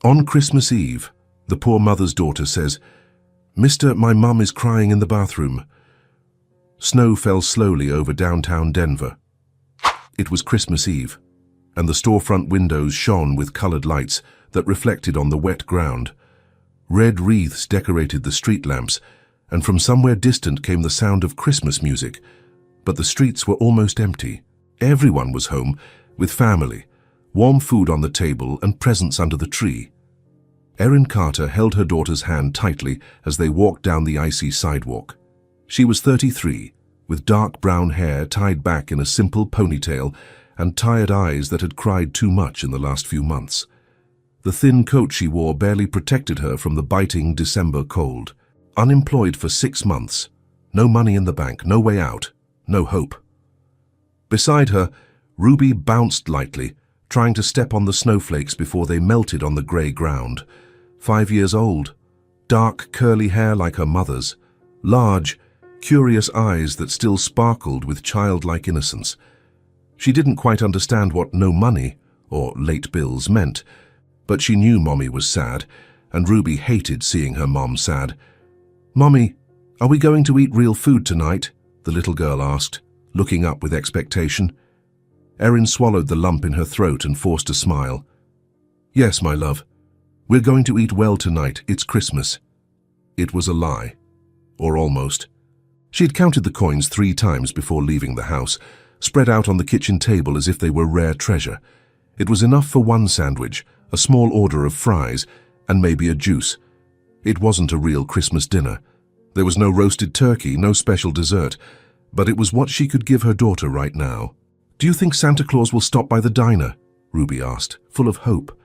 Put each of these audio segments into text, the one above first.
On Christmas Eve, the poor mother's daughter says, "Mister, my mum is crying in the bathroom." Snow fell slowly over downtown Denver. It was Christmas Eve, and the storefront windows shone with colored lights that reflected on the wet ground. Red wreaths decorated the street lamps, and from somewhere distant came the sound of Christmas music. But the streets were almost empty. Everyone was home, with family, warm food on the table and presents under the tree. Erin Carter held her daughter's hand tightly as they walked down the icy sidewalk. She was 33, with dark brown hair tied back in a simple ponytail and tired eyes that had cried too much in the last few months. The thin coat she wore barely protected her from the biting December cold. Unemployed for 6 months, no money in the bank, no way out, no hope. Beside her, Ruby bounced lightly, trying to step on the snowflakes before they melted on the grey ground. 5 years old, dark curly hair like her mother's, large, curious eyes that still sparkled with childlike innocence. She didn't quite understand what no money, or late bills, meant, but she knew Mommy was sad, and Ruby hated seeing her mom sad. "Mommy, are we going to eat real food tonight?" the little girl asked, looking up with expectation. Erin swallowed the lump in her throat and forced a smile. "Yes, my love. We're going to eat well tonight. It's Christmas." It was a lie. Or almost. She had counted the coins 3 times before leaving the house, spread out on the kitchen table as if they were rare treasure. It was enough for 1 sandwich, a small order of fries, and maybe a juice. It wasn't a real Christmas dinner. There was no roasted turkey, no special dessert, but it was what she could give her daughter right now. "Do you think Santa Claus will stop by the diner?" Ruby asked, full of hope.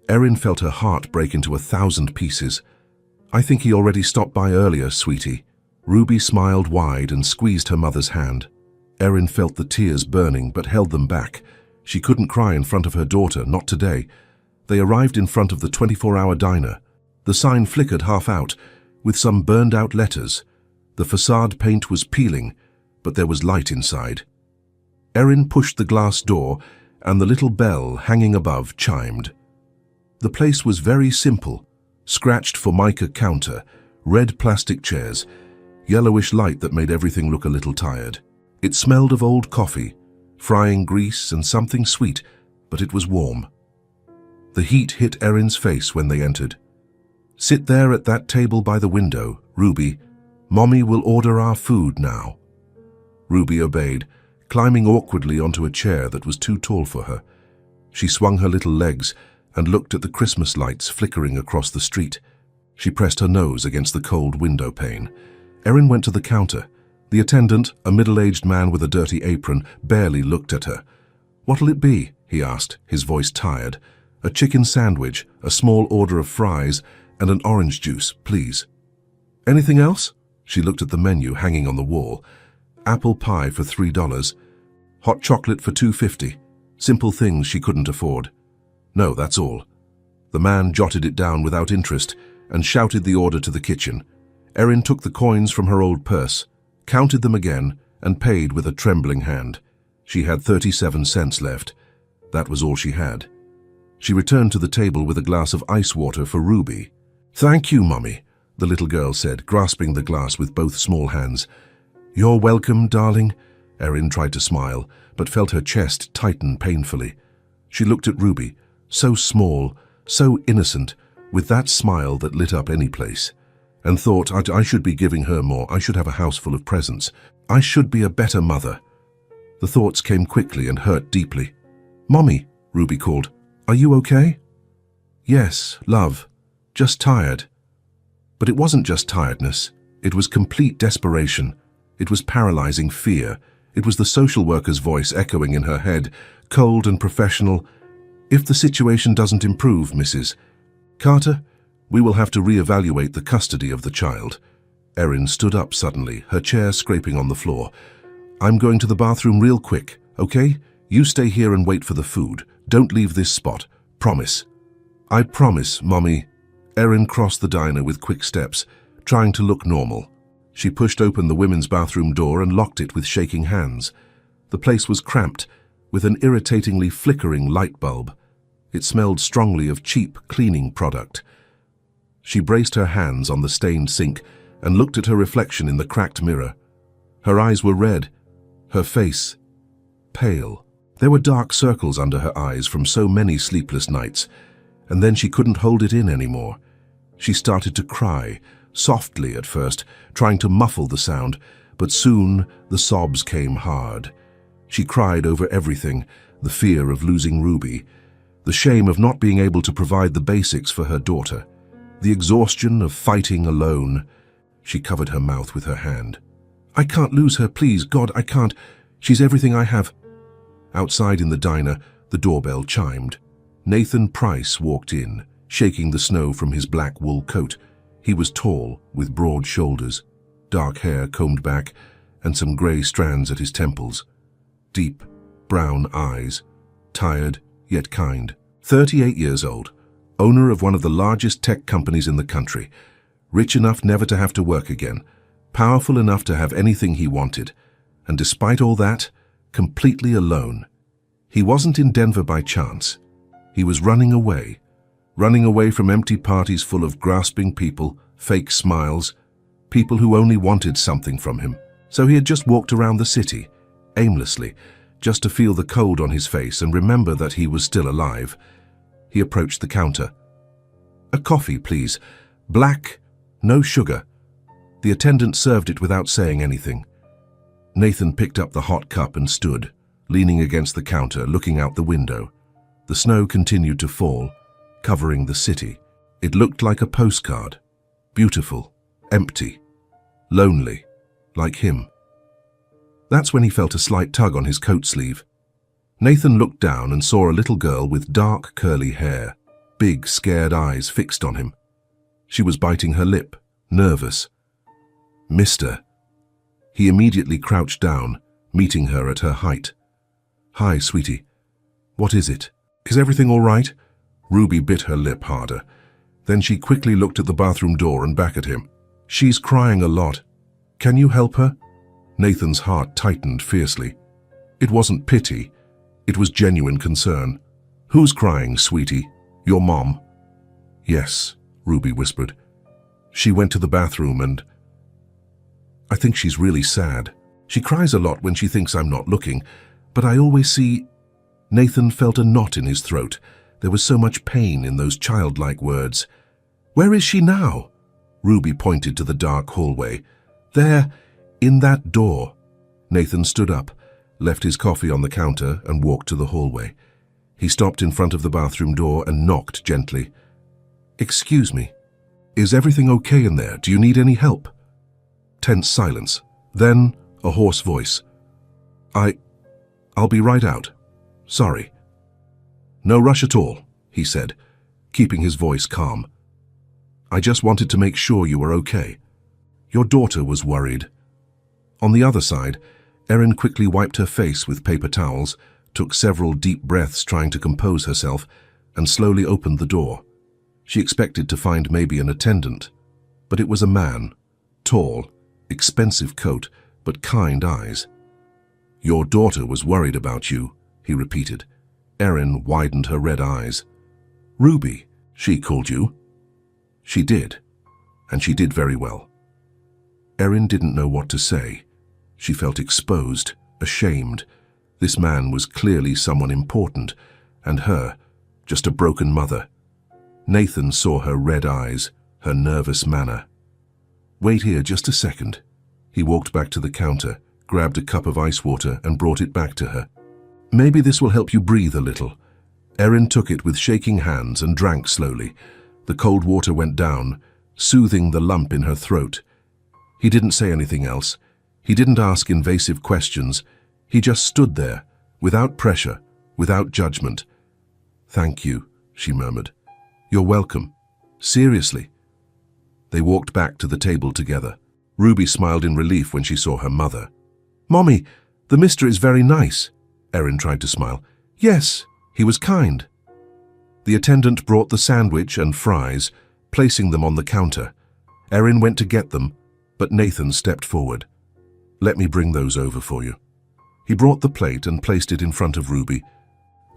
Erin felt her heart break into 1,000 pieces. "I think he already stopped by earlier, sweetie." Ruby smiled wide and squeezed her mother's hand. Erin felt the tears burning but held them back. She couldn't cry in front of her daughter, not today. They arrived in front of the 24-hour diner. The sign flickered half out, with some burned-out letters. The facade paint was peeling, but there was light inside. Erin pushed the glass door, and the little bell hanging above chimed. The place was very simple. Scratched formica counter, red plastic chairs, yellowish light that made everything look a little tired. It smelled of old coffee, frying grease and something sweet, but it was warm. The heat hit Erin's face when they entered. "Sit there at that table by the window, Ruby. Mommy will order our food now." Ruby obeyed, climbing awkwardly onto a chair that was too tall for her. She swung her little legs and looked at the Christmas lights flickering across the street. She pressed her nose against the cold window pane. Erin went to the counter. The attendant, a middle-aged man with a dirty apron, barely looked at her. "What'll it be?" he asked, his voice tired. "A chicken sandwich, a small order of fries, and an orange juice, please." "Anything else?" She looked at the menu hanging on the wall. Apple pie for $3. Hot chocolate for $2.50. Simple things she couldn't afford. "No, that's all." The man jotted it down without interest and shouted the order to the kitchen. Erin took the coins from her old purse, counted them again, and paid with a trembling hand. She had 37 cents left. That was all she had. She returned to the table with a glass of ice water for Ruby. "Thank you, Mommy," the little girl said, grasping the glass with both small hands. "You're welcome, darling." Erin tried to smile, but felt her chest tighten painfully. She looked at Ruby, so small, so innocent, with that smile that lit up any place, and thought, I should be giving her more. I should have a house full of presents. I should be a better mother. The thoughts came quickly and hurt deeply. "Mommy," Ruby called, "are you okay?" "Yes, love, just tired." But it wasn't just tiredness. It was complete desperation. It was paralyzing fear. It was the social worker's voice echoing in her head, cold and professional. "If the situation doesn't improve, Mrs. Carter, we will have to reevaluate the custody of the child." Erin stood up suddenly, her chair scraping on the floor. "I'm going to the bathroom real quick, okay? You stay here and wait for the food. Don't leave this spot. Promise." "I promise, Mommy." Erin crossed the diner with quick steps, trying to look normal. She pushed open the women's bathroom door and locked it with shaking hands. The place was cramped, with an irritatingly flickering light bulb. It smelled strongly of cheap cleaning product. She braced her hands on the stained sink and looked at her reflection in the cracked mirror. Her eyes were red, her face pale. There were dark circles under her eyes from so many sleepless nights, and then she couldn't hold it in anymore. She started to cry, softly at first, trying to muffle the sound, but soon the sobs came hard. She cried over everything, the fear of losing Ruby, the shame of not being able to provide the basics for her daughter, the exhaustion of fighting alone. She covered her mouth with her hand. "I can't lose her, please, God, I can't. She's everything I have." Outside in the diner, the doorbell chimed. Nathan Price walked in, shaking the snow from his black wool coat. He was tall, with broad shoulders, dark hair combed back, and some grey strands at his temples. Deep, brown eyes, tired yet kind. 38 years old, owner of one of the largest tech companies in the country, rich enough never to have to work again, powerful enough to have anything he wanted, and despite all that, completely alone. He wasn't in Denver by chance. He was running away from empty parties full of grasping people, fake smiles, people who only wanted something from him. So he had just walked around the city, aimlessly, just to feel the cold on his face and remember that he was still alive. He approached the counter. "A coffee, please. Black, no sugar." The attendant served it without saying anything. Nathan picked up the hot cup and stood, leaning against the counter, looking out the window. The snow continued to fall, covering the city. It looked like a postcard. Beautiful, empty, lonely, like him. That's when he felt a slight tug on his coat sleeve. Nathan looked down and saw a little girl with dark, curly hair, big, scared eyes fixed on him. She was biting her lip, nervous. "Mister." He immediately crouched down, meeting her at her height. "Hi, sweetie. What is it? Is everything all right?" Ruby bit her lip harder. Then she quickly looked at the bathroom door and back at him. "She's crying a lot. Can you help her?" Nathan's heart tightened fiercely. It wasn't pity. It was genuine concern. "Who's crying, sweetie? Your mom?" "Yes," Ruby whispered. "She went to the bathroom and I think she's really sad. She cries a lot when she thinks I'm not looking, but I always see—" Nathan felt a knot in his throat. There was so much pain in those childlike words. "Where is she now?" Ruby pointed to the dark hallway. "There, in that door." Nathan stood up, left his coffee on the counter and walked to the hallway. He stopped in front of the bathroom door and knocked gently. "Excuse me. Is everything okay in there? Do you need any help?" Tense silence. Then a hoarse voice. I'll be right out. Sorry." "No rush at all," he said, keeping his voice calm. "I just wanted to make sure you were okay. Your daughter was worried." On the other side, Erin quickly wiped her face with paper towels, took several deep breaths trying to compose herself, and slowly opened the door. She expected to find maybe an attendant, but it was a man, tall, expensive coat, but kind eyes. "Your daughter was worried about you," he repeated. Erin widened her red eyes. "Ruby, she called you?" "She did, and she did very well." Erin didn't know what to say. She felt exposed, ashamed. This man was clearly someone important, and her, just a broken mother. Nathan saw her red eyes, her nervous manner. "Wait here just a second." He walked back to the counter, grabbed a cup of ice water and brought it back to her. "Maybe this will help you breathe a little." Erin took it with shaking hands and drank slowly. The cold water went down, soothing the lump in her throat. He didn't say anything else. He didn't ask invasive questions. He just stood there, without pressure, without judgment. "Thank you," she murmured. "You're welcome. Seriously." They walked back to the table together. Ruby smiled in relief when she saw her mother. "Mommy, the mister is very nice." Erin tried to smile. "Yes, he was kind." The attendant brought the sandwich and fries, placing them on the counter. Erin went to get them, but Nathan stepped forward. "Let me bring those over for you." He brought the plate and placed it in front of Ruby.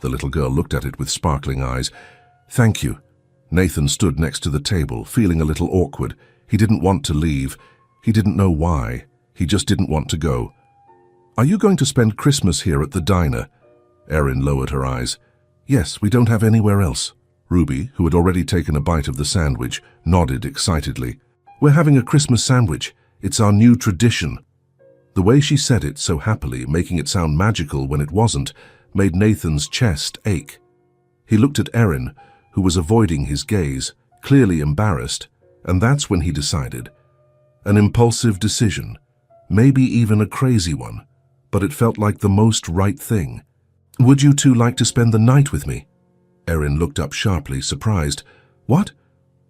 The little girl looked at it with sparkling eyes. "Thank you." Nathan stood next to the table, feeling a little awkward. He didn't want to leave. He didn't know why. He just didn't want to go. "Are you going to spend Christmas here at the diner?" Erin lowered her eyes. "Yes, we don't have anywhere else." Ruby, who had already taken a bite of the sandwich, nodded excitedly. "We're having a Christmas sandwich. It's our new tradition." The way she said it so happily, making it sound magical when it wasn't, made Nathan's chest ache. He looked at Erin, who was avoiding his gaze, clearly embarrassed, and that's when he decided. An impulsive decision, maybe even a crazy one, but it felt like the most right thing. "Would you two like to spend the night with me?" Erin looked up sharply, surprised. "What?"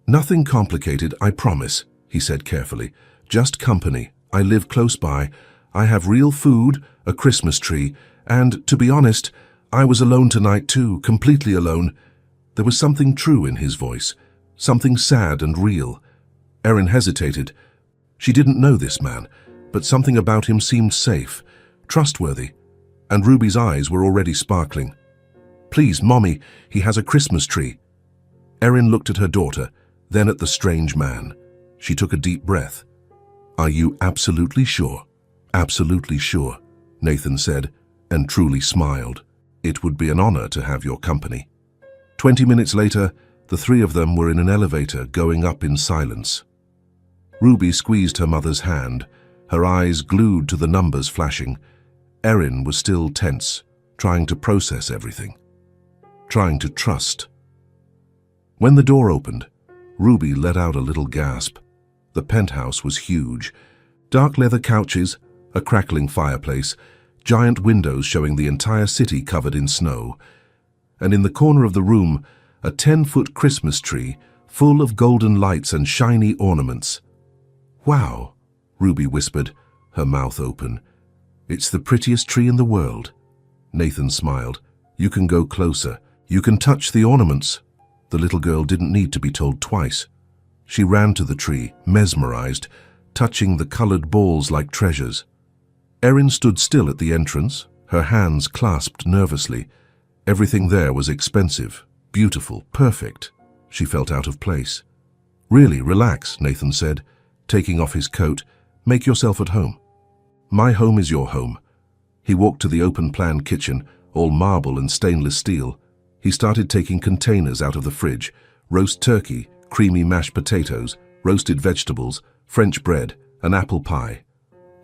"Nothing complicated, I promise," he said carefully. "Just company. I live close by. I have real food, a Christmas tree, and, to be honest, I was alone tonight too, completely alone." There was something true in his voice, something sad and real. Erin hesitated. She didn't know this man, but something about him seemed safe, trustworthy, and Ruby's eyes were already sparkling. "Please, Mommy, he has a Christmas tree." Erin looked at her daughter, then at the strange man. She took a deep breath. "Are you absolutely sure?" "Absolutely sure," Nathan said, and truly smiled. "It would be an honor to have your company." 20 minutes later, the three of them were in an elevator going up in silence. Ruby squeezed her mother's hand, her eyes glued to the numbers flashing. Erin was still tense, trying to process everything, trying to trust. When the door opened, Ruby let out a little gasp. The penthouse was huge. Dark leather couches, a crackling fireplace, giant windows showing the entire city covered in snow. And in the corner of the room, a 10-foot Christmas tree full of golden lights and shiny ornaments. "Wow," Ruby whispered, her mouth open. "It's the prettiest tree in the world." Nathan smiled. "You can go closer. You can touch the ornaments." The little girl didn't need to be told twice. She ran to the tree, mesmerized, touching the colored balls like treasures. Erin stood still at the entrance, her hands clasped nervously. Everything there was expensive, beautiful, perfect. She felt out of place. "Really, relax," Nathan said, taking off his coat. "Make yourself at home." "My home is your home." He walked to the open-plan kitchen, all marble and stainless steel. He started taking containers out of the fridge: roast turkey, creamy mashed potatoes, roasted vegetables, French bread, an apple pie.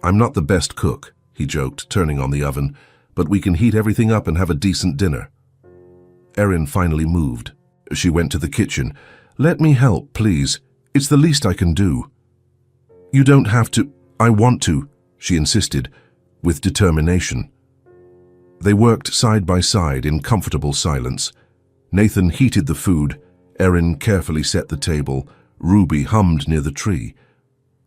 "I'm not the best cook," he joked, turning on the oven, "but we can heat everything up and have a decent dinner." Erin finally moved. She went to the kitchen. "Let me help, please. It's the least I can do." "You don't have to. I want to," she insisted, with determination. They worked side by side in comfortable silence. Nathan heated the food. Erin carefully set the table. Ruby hummed near the tree.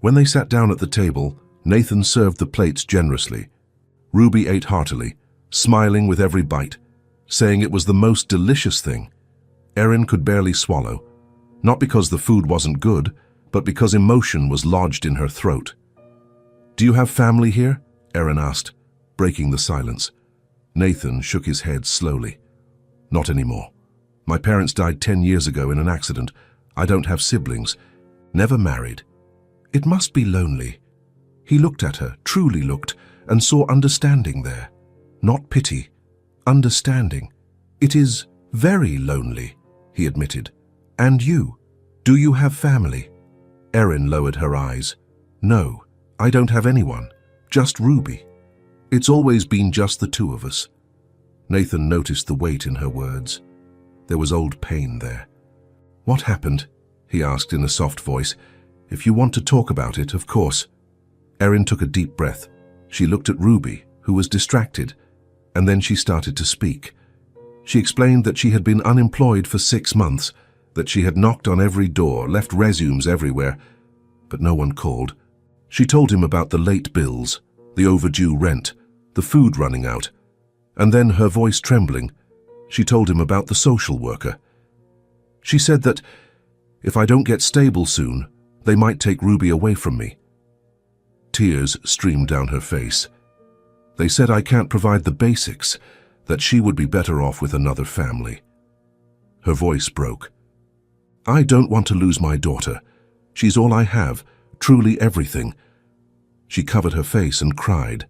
When they sat down at the table, Nathan served the plates generously. Ruby ate heartily, smiling with every bite, saying it was the most delicious thing. Erin could barely swallow, not because the food wasn't good, but because emotion was lodged in her throat. "Do you have family here?" Erin asked, breaking the silence. Nathan shook his head slowly. "Not anymore. My parents died 10 years ago in an accident. I don't have siblings. Never married." "It must be lonely." He looked at her, truly looked, and saw understanding there. Not pity, understanding. "It is very lonely," he admitted. "And you? Do you have family?" Erin lowered her eyes. "No, I don't have anyone. Just Ruby. It's always been just the two of us." Nathan noticed the weight in her words. There was old pain there. "What happened?" he asked in a soft voice. "If you want to talk about it, of course." Erin took a deep breath. She looked at Ruby, who was distracted, and then she started to speak. She explained that she had been unemployed for 6 months, that she had knocked on every door, left resumes everywhere, but no one called. She told him about the late bills, the overdue rent, the food running out, and then, her voice trembling, she told him about the social worker. She said that if I don't get stable soon, they might take Ruby away from me. Tears streamed down her face. "They said I can't provide the basics, that she would be better off with another family. Her voice broke. I don't want to lose my daughter. She's all I have, truly everything. She covered her face and cried.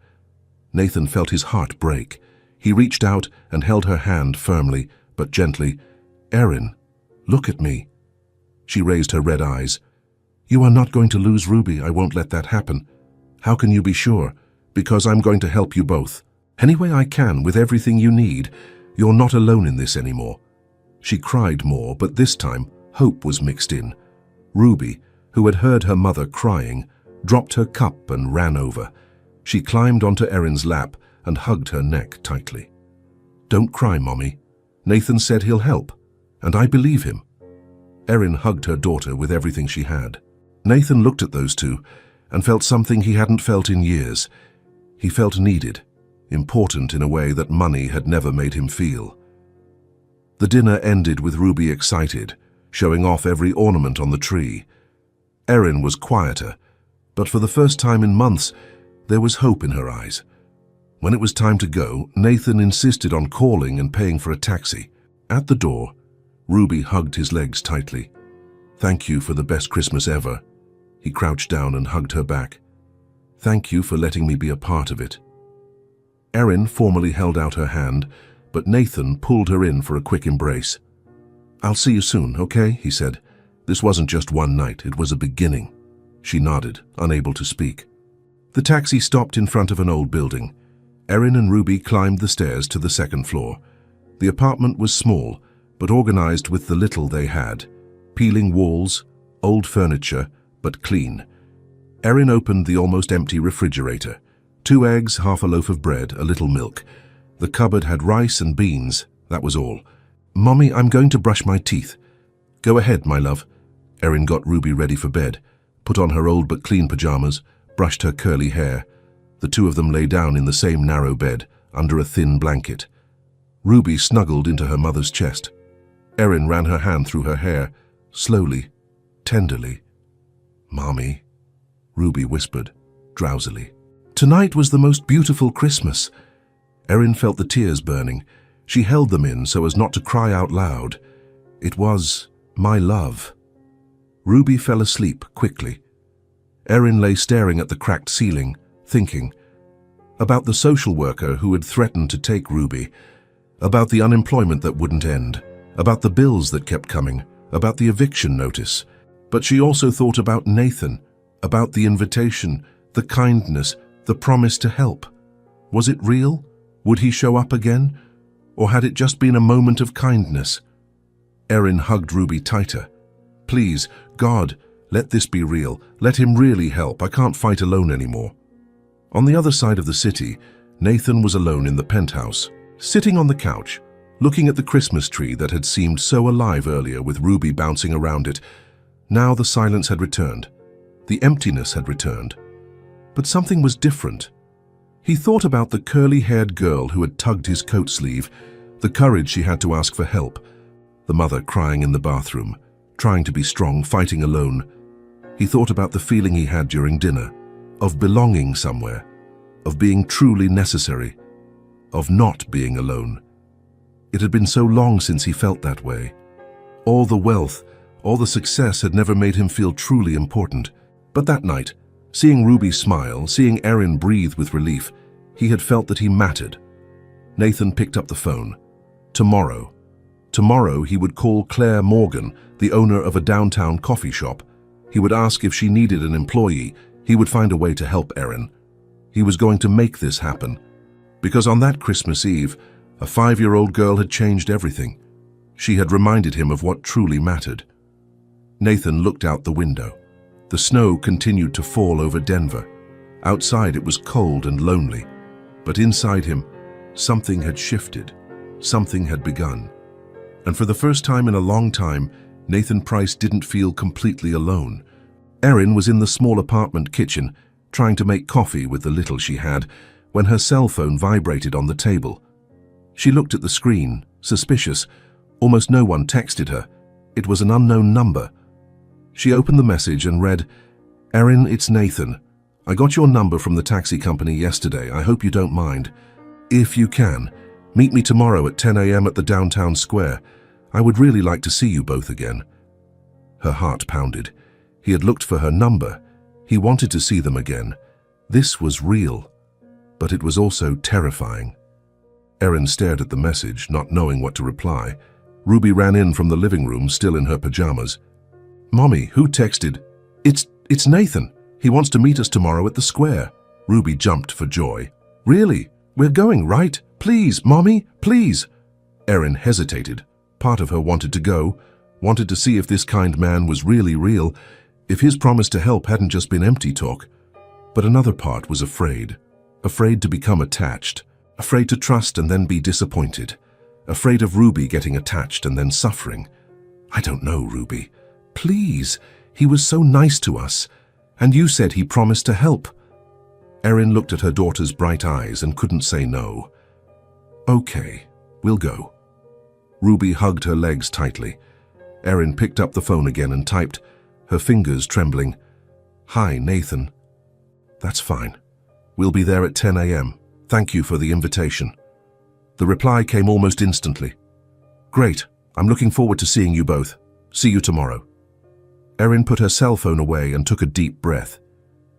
Nathan felt his heart break. He reached out and held her hand firmly, but gently. Erin, look at me. She raised her red eyes. You are not going to lose Ruby. I won't let that happen. How can you be sure? Because I'm going to help you both. Any way I can, with everything you need. You're not alone in this anymore. She cried more, but this time hope was mixed in. Ruby, who had heard her mother crying, dropped her cup and ran over. She climbed onto Erin's lap and hugged her neck tightly. Don't cry, Mommy. Nathan said he'll help, and I believe him. Erin hugged her daughter with everything she had. Nathan looked at those two and felt something he hadn't felt in years. He felt needed, important in a way that money had never made him feel. The dinner ended with Ruby excited, showing off every ornament on the tree. Erin was quieter, but for the first time in months, there was hope in her eyes. When it was time to go, Nathan insisted on calling and paying for a taxi. At the door, Ruby hugged his legs tightly. Thank you for the best Christmas ever. He crouched down and hugged her back. Thank you for letting me be a part of it. Erin formally held out her hand, but Nathan pulled her in for a quick embrace. I'll see you soon, okay? He said. This wasn't just one night, it was a beginning. She nodded, unable to speak. The taxi stopped in front of an old building. Erin and Ruby climbed the stairs to the second floor. The apartment was small, but organized with the little they had. Peeling walls, old furniture, but clean. Erin opened the almost empty refrigerator. 2 eggs, half a loaf of bread, a little milk. The cupboard had rice and beans, that was all. Mommy, I'm going to brush my teeth. Go ahead, my love. Erin got Ruby ready for bed, put on her old but clean pajamas, brushed her curly hair. The two of them lay down in the same narrow bed, under a thin blanket. Ruby snuggled into her mother's chest. Erin ran her hand through her hair, slowly, tenderly. Mommy, Ruby whispered, drowsily. Tonight was the most beautiful Christmas. Erin felt the tears burning. She held them in so as not to cry out loud. It was my love. Ruby fell asleep quickly. Erin lay staring at the cracked ceiling, thinking about the social worker who had threatened to take Ruby, about the unemployment that wouldn't end, about the bills that kept coming, about the eviction notice. But she also thought about Nathan, about the invitation, the kindness, the promise to help. Was it real? Would he show up again? Or had it just been a moment of kindness? Erin hugged Ruby tighter. Please, God, let this be real. Let him really help. I can't fight alone anymore. On the other side of the city, Nathan was alone in the penthouse, sitting on the couch, looking at the Christmas tree that had seemed so alive earlier with Ruby bouncing around it. Now the silence had returned. The emptiness had returned. But something was different. He thought about the curly-haired girl who had tugged his coat sleeve, the courage she had to ask for help, the mother crying in the bathroom, trying to be strong, fighting alone. He thought about the feeling he had during dinner, of belonging somewhere, of being truly necessary, of not being alone. It had been so long since he felt that way. All the wealth, all the success had never made him feel truly important. But that night, seeing Ruby smile, seeing Erin breathe with relief, he had felt that he mattered. Nathan picked up the phone. Tomorrow he would call Claire Morgan, the owner of a downtown coffee shop. He would ask if she needed an employee. He would find a way to help Erin. He was going to make this happen. Because on that Christmas Eve, a 5-year-old girl had changed everything. She had reminded him of what truly mattered. Nathan looked out the window. The snow continued to fall over Denver. Outside it was cold and lonely, but inside him, something had shifted. Something had begun. And for the first time in a long time, Nathan Price didn't feel completely alone. Erin was in the small apartment kitchen, trying to make coffee with the little she had, when her cell phone vibrated on the table. She looked at the screen, suspicious. Almost no one texted her. It was an unknown number. She opened the message and read, Erin, it's Nathan. I got your number from the taxi company yesterday. I hope you don't mind. If you can, Meet me tomorrow at 10 a.m. at the downtown square. I would really like to see you both again." Her heart pounded. He had looked for her number. He wanted to see them again. This was real, but it was also terrifying. Erin stared at the message, not knowing what to reply. Ruby ran in from the living room, still in her pajamas. "Mommy, who texted?" It's Nathan. He wants to meet us tomorrow at the square." Ruby jumped for joy. "Really? We're going, right? Please, Mommy, please." Erin hesitated. Part of her wanted to go, wanted to see if this kind man was really real, if his promise to help hadn't just been empty talk. But another part was afraid. Afraid to become attached. Afraid to trust and then be disappointed. Afraid of Ruby getting attached and then suffering. "I don't know, Ruby. Please. He was so nice to us. And you said he promised to help." Erin looked at her daughter's bright eyes and couldn't say no. "Okay, we'll go." Ruby hugged her legs tightly. Erin picked up the phone again and typed, her fingers trembling. "Hi, Nathan." "That's fine. We'll be there at 10 a.m. Thank you for the invitation." The reply came almost instantly. "Great. I'm looking forward to seeing you both. See you tomorrow." Erin put her cell phone away and took a deep breath.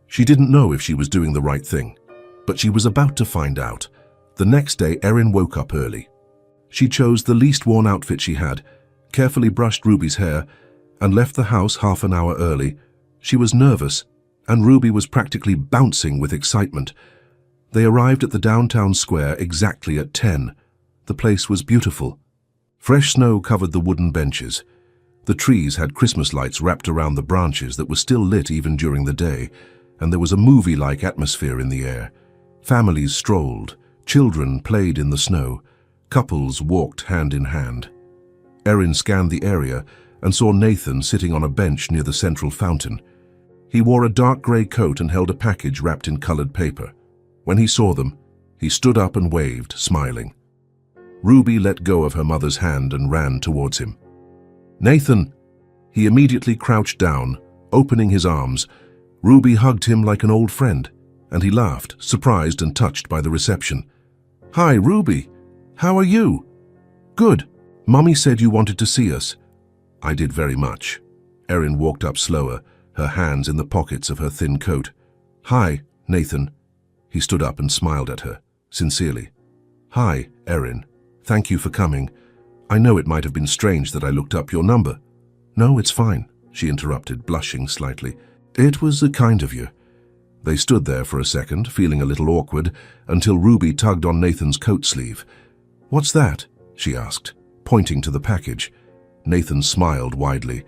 She didn't know if she was doing the right thing, but she was about to find out. The next day, Erin woke up early. She chose the least worn outfit she had, carefully brushed Ruby's hair, and left the house half an hour early. She was nervous, and Ruby was practically bouncing with excitement. They arrived at the downtown square exactly at 10. The place was beautiful. Fresh snow covered the wooden benches. The trees had Christmas lights wrapped around the branches that were still lit even during the day, and there was a movie-like atmosphere in the air. Families strolled, children played in the snow, couples walked hand in hand. Erin scanned the area and saw Nathan sitting on a bench near the central fountain. He wore a dark grey coat and held a package wrapped in colored paper. When he saw them, he stood up and waved, smiling. Ruby let go of her mother's hand and ran towards him. "Nathan!" He immediately crouched down, opening his arms. Ruby hugged him like an old friend, and he laughed, surprised and touched by the reception. "Hi, Ruby. How are you?" "Good. Mommy said you wanted to see us." "I did very much." Erin walked up slower, her hands in the pockets of her thin coat. "Hi, Nathan." He stood up and smiled at her, sincerely. "Hi, Erin. Thank you for coming. I know it might have been strange that I looked up your number." "No, it's fine," she interrupted, blushing slightly. "It was kind of you." They stood there for a second, feeling a little awkward, until Ruby tugged on Nathan's coat sleeve. "What's that?" she asked, pointing to the package. Nathan smiled widely.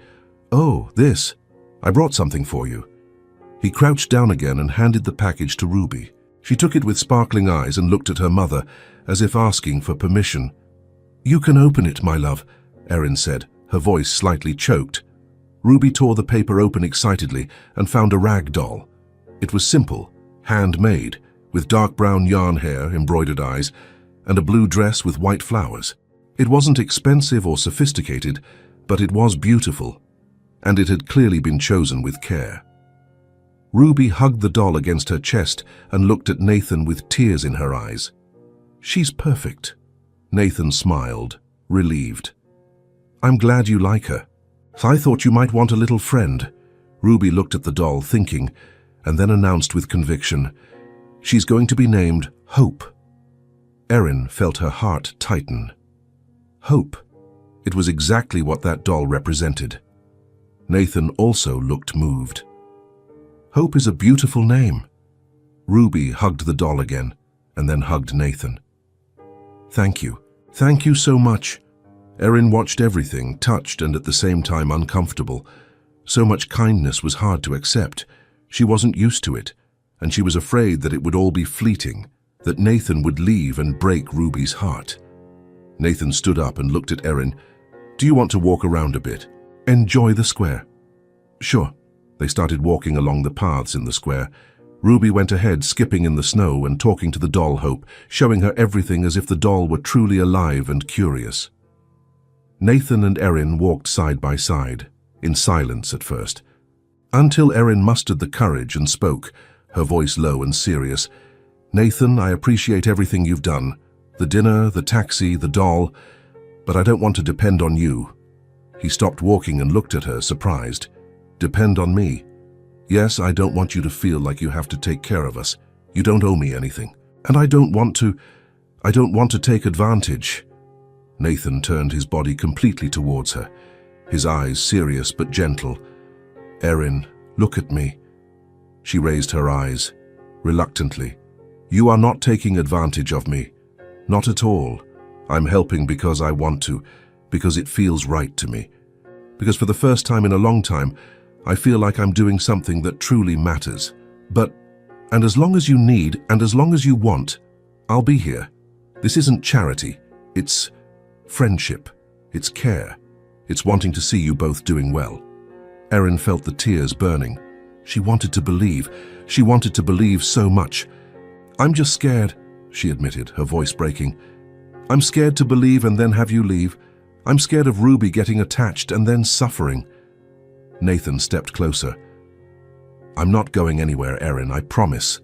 "Oh, this. I brought something for you." He crouched down again and handed the package to Ruby. She took it with sparkling eyes and looked at her mother, as if asking for permission. "You can open it, my love," Erin said, her voice slightly choked. Ruby tore the paper open excitedly and found a rag doll. It was simple, handmade, with dark brown yarn hair, embroidered eyes, and a blue dress with white flowers. It wasn't expensive or sophisticated, but it was beautiful, and it had clearly been chosen with care. Ruby hugged the doll against her chest and looked at Nathan with tears in her eyes. "She's perfect." Nathan smiled, relieved. "I'm glad you like her. I thought you might want a little friend." Ruby looked at the doll, thinking, and then announced with conviction, "She's going to be named Hope." Erin felt her heart tighten. Hope. It was exactly what that doll represented. Nathan also looked moved. "Hope is a beautiful name." Ruby hugged the doll again, and then hugged Nathan. "Thank you. Thank you so much." Erin watched everything, touched and at the same time uncomfortable. So much kindness was hard to accept. She wasn't used to it, and she was afraid that it would all be fleeting, that Nathan would leave and break Ruby's heart. Nathan stood up and looked at Erin. "Do you want to walk around a bit? Enjoy the square." "Sure." They started walking along the paths in the square. Ruby went ahead, skipping in the snow and talking to the doll Hope, showing her everything as if the doll were truly alive and curious. Nathan and Erin walked side by side, in silence at first, until Erin mustered the courage and spoke, her voice low and serious. "Nathan, I appreciate everything you've done. The dinner, the taxi, the doll, but I don't want to depend on you." He stopped walking and looked at her, surprised. "Depend on me? Yes, I don't want you to feel like you have to take care of us. You don't owe me anything. And I don't want to take advantage." Nathan turned his body completely towards her, his eyes serious but gentle. "Erin, look at me." She raised her eyes, reluctantly. "You are not taking advantage of me. Not at all. I'm helping because I want to, because it feels right to me. Because for the first time in a long time, I feel like I'm doing something that truly matters. And as long as you need, and as long as you want, I'll be here. This isn't charity. It's friendship. It's care. It's wanting to see you both doing well." Erin felt the tears burning. She wanted to believe. She wanted to believe so much. "I'm just scared," she admitted, her voice breaking. "I'm scared to believe and then have you leave. I'm scared of Ruby getting attached and then suffering." Nathan stepped closer. "I'm not going anywhere, Erin, I promise."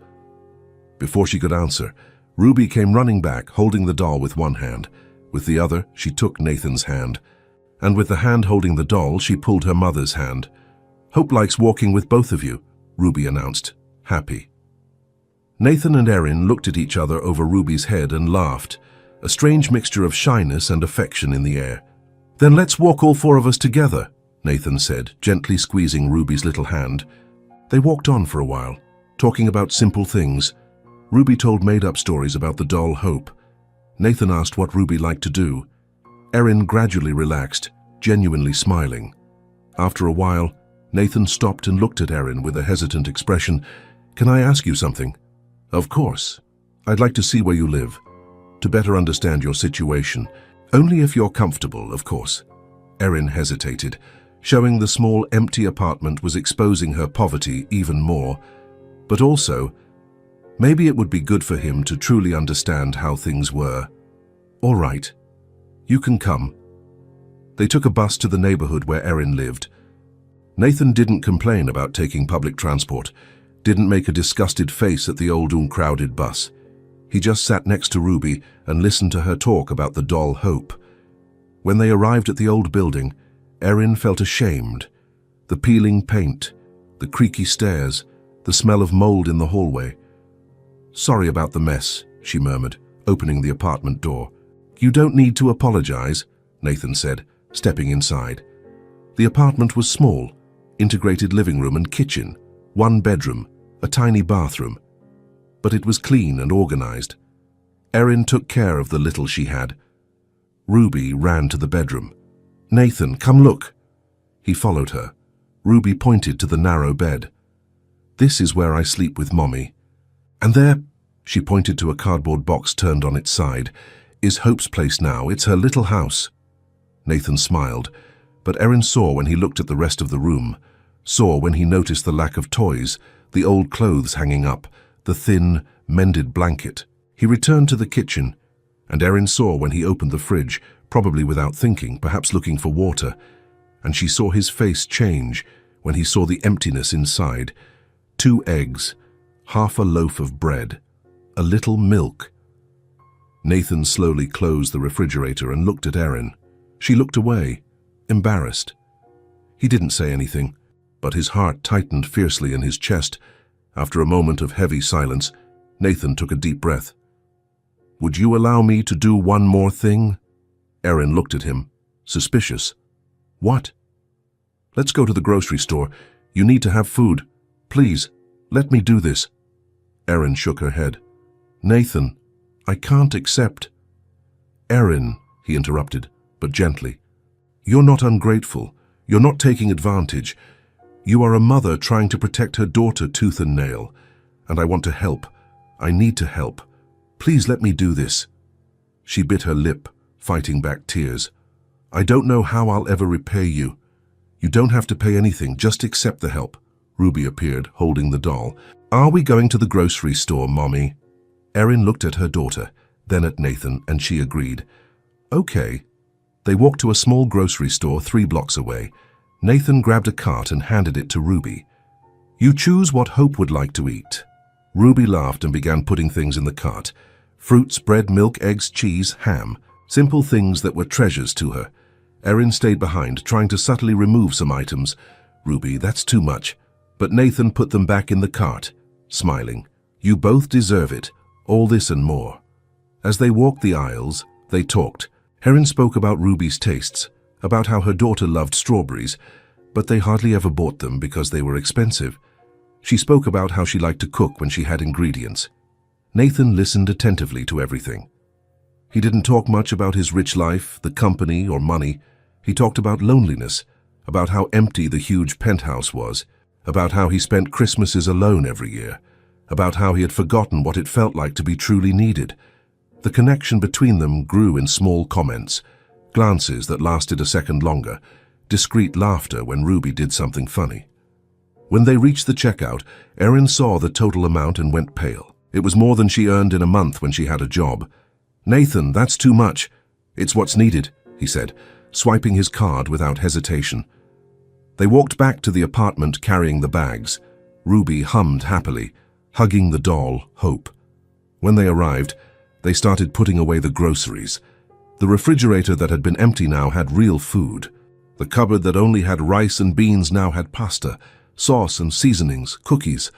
Before she could answer, Ruby came running back, holding the doll with one hand. With the other, she took Nathan's hand. And with the hand holding the doll, she pulled her mother's hand. "Hope likes walking with both of you," Ruby announced, happy. Nathan and Erin looked at each other over Ruby's head and laughed, a strange mixture of shyness and affection in the air. "Then let's walk all four of us together," Nathan said, gently squeezing Ruby's little hand. They walked on for a while, talking about simple things. Ruby told made-up stories about the doll Hope. Nathan asked what Ruby liked to do. Erin gradually relaxed, genuinely smiling. After a while, Nathan stopped and looked at Erin with a hesitant expression. "Can I ask you something?" "Of course. I'd like to see where you live, to better understand your situation. Only if you're comfortable, of course." Erin hesitated. Showing the small, empty apartment was exposing her poverty even more. But also, maybe it would be good for him to truly understand how things were. "All right. You can come." They took a bus to the neighborhood where Erin lived. Nathan didn't complain about taking public transport, didn't make a disgusted face at the old crowded bus. He just sat next to Ruby and listened to her talk about the doll Hope. When they arrived at the old building, Erin felt ashamed. The peeling paint, the creaky stairs, the smell of mold in the hallway. "Sorry about the mess," she murmured, opening the apartment door. "You don't need to apologize," Nathan said, stepping inside. The apartment was small, integrated living room and kitchen, one bedroom, a tiny bathroom. But it was clean and organized. Erin took care of the little she had. Ruby ran to the bedroom. "Nathan, come look." He followed her. Ruby pointed to the narrow bed. "This is where I sleep with Mommy. And there," she pointed to a cardboard box turned on its side, "is Hope's place now. It's her little house." Nathan smiled, but Erin saw when he looked at the rest of the room, saw when he noticed the lack of toys, the old clothes hanging up, the thin, mended blanket. He returned to the kitchen, and Erin saw when he opened the fridge, probably without thinking, perhaps looking for water, and she saw his face change when he saw the emptiness inside. 2 eggs, half a loaf of bread, a little milk. Nathan slowly closed the refrigerator and looked at Erin. She looked away, embarrassed. He didn't say anything, but his heart tightened fiercely in his chest. After a moment of heavy silence, Nathan took a deep breath. "Would you allow me to do one more thing?" Erin looked at him, suspicious. "What?" "Let's go to the grocery store. You need to have food. Please, let me do this." Erin shook her head. "Nathan, I can't accept." "Erin," he interrupted, but gently. "You're not ungrateful. You're not taking advantage. You are a mother trying to protect her daughter tooth and nail. And I want to help. I need to help. Please let me do this." She bit her lip, fighting back tears. "I don't know how I'll ever repay you. You don't have to pay anything, just accept the help." Ruby appeared, holding the doll. "Are we going to the grocery store, Mommy?" Erin looked at her daughter, then at Nathan, and she agreed. "Okay." They walked to a small grocery store 3 blocks away. Nathan grabbed a cart and handed it to Ruby. "You choose what Hope would like to eat." Ruby laughed and began putting things in the cart. Fruits, bread, milk, eggs, cheese, ham. Simple things that were treasures to her. Erin stayed behind, trying to subtly remove some items. "Ruby, that's too much." But Nathan put them back in the cart, smiling. "You both deserve it, all this and more." As they walked the aisles, they talked. Erin spoke about Ruby's tastes, about how her daughter loved strawberries, but they hardly ever bought them because they were expensive. She spoke about how she liked to cook when she had ingredients. Nathan listened attentively to everything. He didn't talk much about his rich life, the company, or money. He talked about loneliness, about how empty the huge penthouse was, about how he spent Christmases alone every year, about how he had forgotten what it felt like to be truly needed. The connection between them grew in small comments, glances that lasted a second longer, discreet laughter when Ruby did something funny. When they reached the checkout, Erin saw the total amount and went pale. It was more than she earned in a month when she had a job. "Nathan, that's too much." "It's what's needed," he said, swiping his card without hesitation. They walked back to the apartment carrying the bags. Ruby hummed happily, hugging the doll, Hope. When they arrived, they started putting away the groceries. The refrigerator that had been empty now had real food. The cupboard that only had rice and beans now had pasta, sauce and seasonings, cookies.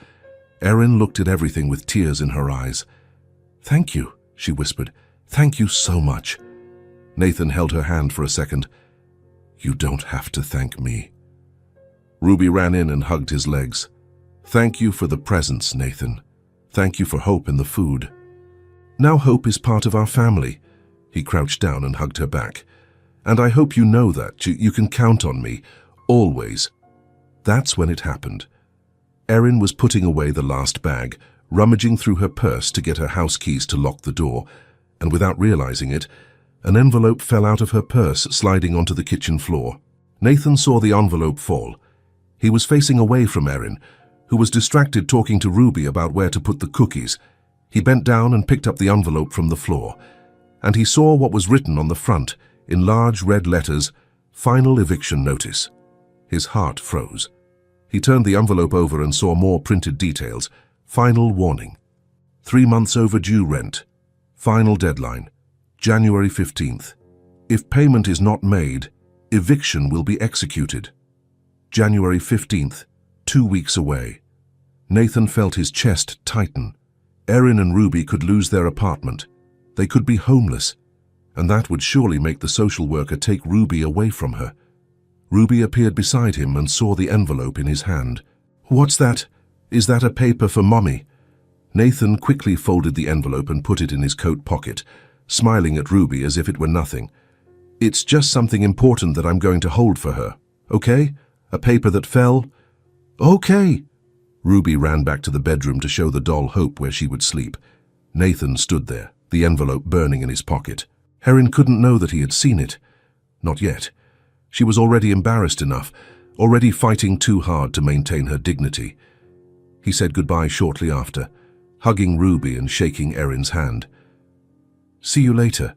Erin looked at everything with tears in her eyes. "Thank you," she whispered. "Thank you so much." Nathan held her hand for a second. "You don't have to thank me." Ruby ran in and hugged his legs. "Thank you for the presents, Nathan. Thank you for Hope and the food. Now Hope is part of our family." He crouched down and hugged her back. "And I hope you know that. You can count on me, always." That's when it happened. Erin was putting away the last bag, rummaging through her purse to get her house keys to lock the door, and without realizing it, an envelope fell out of her purse, sliding onto the kitchen floor. Nathan saw the envelope fall. He was facing away from Erin, who was distracted talking to Ruby about where to put the cookies. He bent down and picked up the envelope from the floor, and he saw what was written on the front, in large red letters, "Final eviction notice." His heart froze. He turned the envelope over and saw more printed details. Final warning. 3 months overdue rent. Final deadline. January 15th. If payment is not made, eviction will be executed. January 15th, 2 weeks away. Nathan felt his chest tighten. Erin and Ruby could lose their apartment. They could be homeless, and that would surely make the social worker take Ruby away from her. Ruby appeared beside him and saw the envelope in his hand. "What's that? Is that a paper for Mommy?" Nathan quickly folded the envelope and put it in his coat pocket, smiling at Ruby as if it were nothing. "It's just something important that I'm going to hold for her, okay? A paper that fell?" "Okay." Ruby ran back to the bedroom to show the doll Hope where she would sleep. Nathan stood there, the envelope burning in his pocket. Erin couldn't know that he had seen it. Not yet. She was already embarrassed enough, already fighting too hard to maintain her dignity. He said goodbye shortly after, hugging Ruby and shaking Erin's hand. "See you later.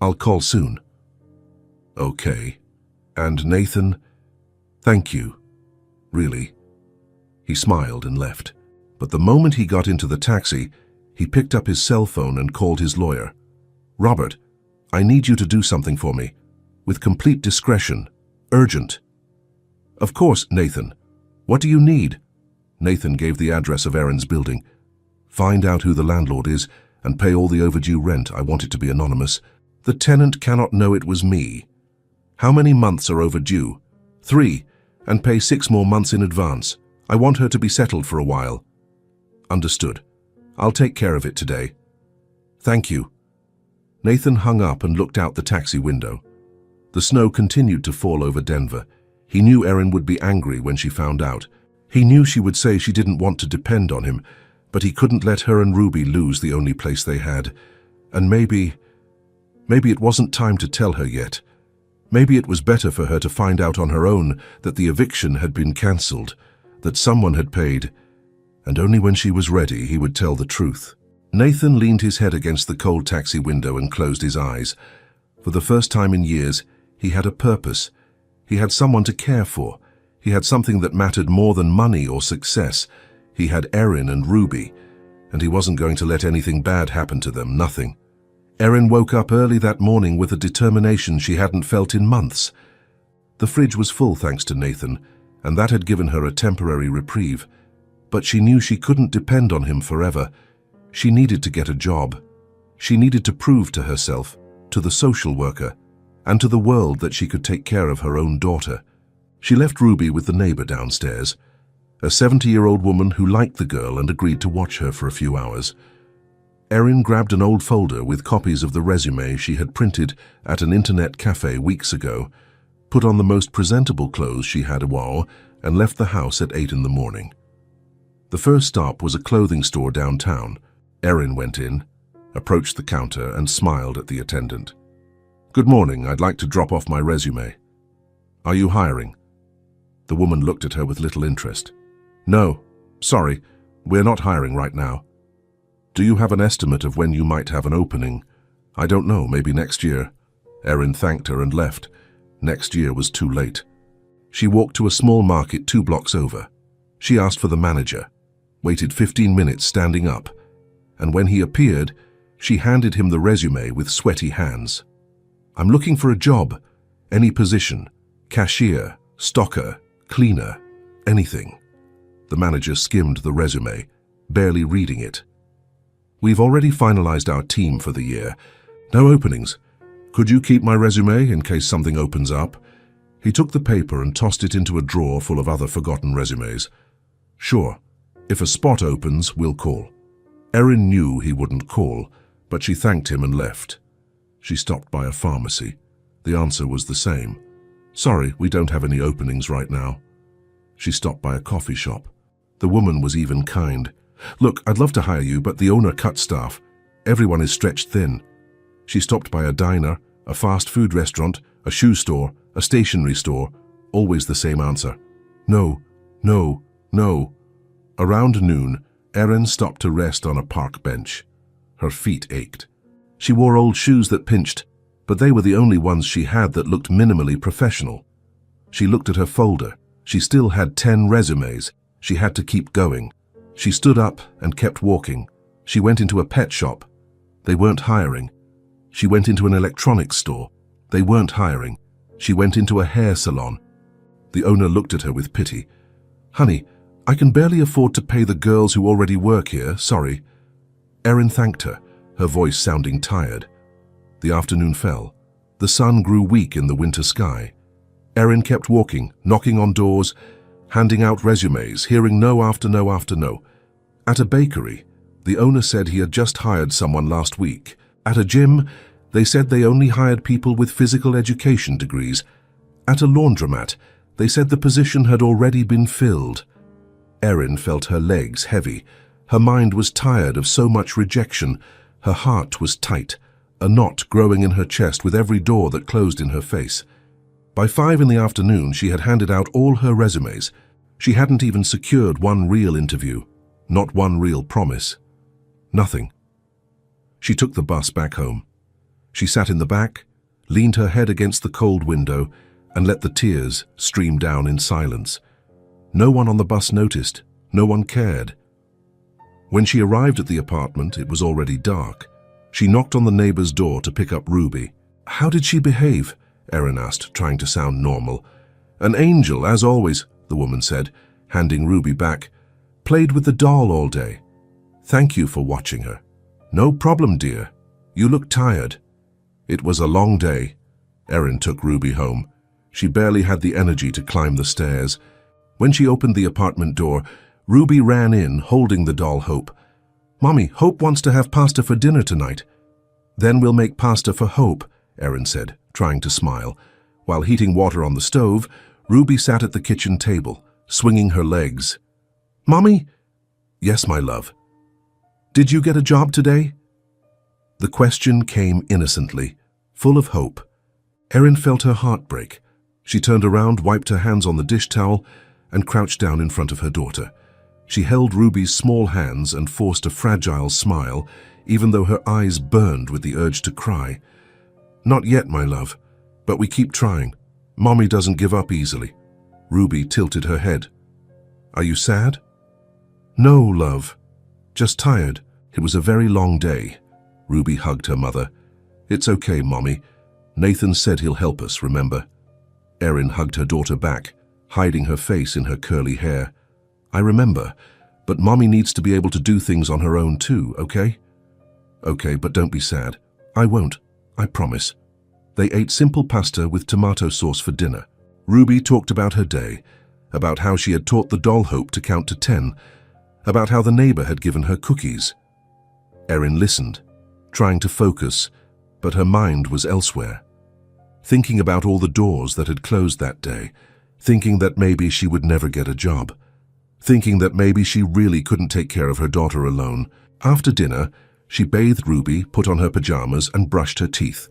I'll call soon." "Okay. And Nathan, thank you. Really." He smiled and left. But the moment he got into the taxi, he picked up his cell phone and called his lawyer. "Robert, I need you to do something for me. With complete discretion. Urgent." "Of course, Nathan. What do you need?" Nathan gave the address of Erin's building. "Find out who the landlord is and pay all the overdue rent. I want it to be anonymous. The tenant cannot know it was me. How many months are overdue?" 3, and pay 6 more months in advance. I want her to be settled for a while." "Understood. I'll take care of it today." "Thank you." Nathan hung up and looked out the taxi window. The snow continued to fall over Denver. He knew Erin would be angry when she found out. He knew she would say she didn't want to depend on him, but he couldn't let her and Ruby lose the only place they had. And maybe it wasn't time to tell her yet. Maybe it was better for her to find out on her own that the eviction had been cancelled, that someone had paid, and only when she was ready he would tell the truth. Nathan leaned his head against the cold taxi window and closed his eyes. For the first time in years, he had a purpose. He had someone to care for. He had something that mattered more than money or success. He had Erin and Ruby. and he wasn't going to let anything bad happen to them, nothing. Erin woke up early that morning with a determination she hadn't felt in months. The fridge was full thanks to Nathan, and that had given her a temporary reprieve. But she knew she couldn't depend on him forever. She needed to get a job. She needed to prove to herself, to the social worker, and to the world that she could take care of her own daughter. She left Ruby with the neighbor downstairs, a 70-year-old woman who liked the girl and agreed to watch her for a few hours. Erin grabbed an old folder with copies of the resume she had printed at an internet cafe weeks ago, put on the most presentable clothes she had a while, and left the house at 8 in the morning. The first stop was a clothing store downtown. Erin went in, approached the counter, and smiled at the attendant. "Good morning, I'd like to drop off my resume." "Are you hiring?" The woman looked at her with little interest. "No, sorry, we're not hiring right now." "Do you have an estimate of when you might have an opening?" "I don't know, maybe next year." Erin thanked her and left. Next year was too late. She walked to a small market 2 blocks over. She asked for the manager, waited 15 minutes standing up, and when he appeared, she handed him the resume with sweaty hands. "I'm looking for a job, any position, cashier, stocker, cleaner, anything." The manager skimmed the resume, barely reading it. "We've already finalized our team for the year. No openings. Could you keep my resume in case something opens up?" He took the paper and tossed it into a drawer full of other forgotten resumes. "Sure. If a spot opens, we'll call." Erin knew he wouldn't call, but she thanked him and left. She stopped by a pharmacy. The answer was the same. "Sorry, we don't have any openings right now." She stopped by a coffee shop. The woman was even kind. "Look, I'd love to hire you, but the owner cut staff. Everyone is stretched thin." She stopped by a diner, a fast food restaurant, a shoe store, a stationery store. Always the same answer. "No, no, no." Around noon, Erin stopped to rest on a park bench. Her feet ached. She wore old shoes that pinched, but they were the only ones she had that looked minimally professional. She looked at her folder. She still had 10 resumes. She had to keep going. She stood up and kept walking. She went into a pet shop. They weren't hiring. She went into an electronics store. They weren't hiring. She went into a hair salon. The owner looked at her with pity. "Honey, I can barely afford to pay the girls who already work here, sorry." Erin thanked her, her voice sounding tired. The afternoon fell. The sun grew weak in the winter sky. Erin kept walking, knocking on doors, handing out resumes, hearing no after no after no. At a bakery, the owner said he had just hired someone last week. At a gym, they said they only hired people with physical education degrees. At a laundromat, they said the position had already been filled. Erin felt her legs heavy. Her mind was tired of so much rejection. Her heart was tight, a knot growing in her chest with every door that closed in her face. By 5 in the afternoon, she had handed out all her resumes. She hadn't even secured one real interview, not one real promise. Nothing. She took the bus back home. She sat in the back, leaned her head against the cold window, and let the tears stream down in silence. No one on the bus noticed. No one cared. When she arrived at the apartment, it was already dark. She knocked on the neighbor's door to pick up Ruby. "How did she behave?" Erin asked, trying to sound normal. "An angel, as always," the woman said, handing Ruby back. "Played with the doll all day. Thank you for watching her." "No problem, dear. You look tired." It was a long day. Erin took Ruby home. She barely had the energy to climb the stairs. When she opened the apartment door, Ruby ran in, holding the doll Hope. "Mommy, Hope wants to have pasta for dinner tonight." "Then we'll make pasta for Hope," Erin said, trying to smile. While heating water on the stove, Ruby sat at the kitchen table, swinging her legs. "Mommy?" "Yes, my love." "Did you get a job today?" The question came innocently, full of hope. Erin felt her heart break. She turned around, wiped her hands on the dish towel, and crouched down in front of her daughter. She held Ruby's small hands and forced a fragile smile, even though her eyes burned with the urge to cry. "Not yet, my love, but we keep trying. Mommy doesn't give up easily." Ruby tilted her head. "Are you sad?" "No, love. Just tired. It was a very long day. Ruby hugged her mother. It's okay, Mommy. Nathan said he'll help us, remember? Erin hugged her daughter back, hiding her face in her curly hair. I remember, but Mommy needs to be able to do things on her own too, okay? Okay, but don't be sad. I won't. I promise. They ate simple pasta with tomato sauce for dinner. Ruby talked about her day, about how she had taught the doll Hope to count to 10, about how the neighbor had given her cookies. Erin listened, trying to focus, but her mind was elsewhere. Thinking about all the doors that had closed that day, thinking that maybe she would never get a job, thinking that maybe she really couldn't take care of her daughter alone. After dinner, she bathed Ruby, put on her pajamas, and brushed her teeth.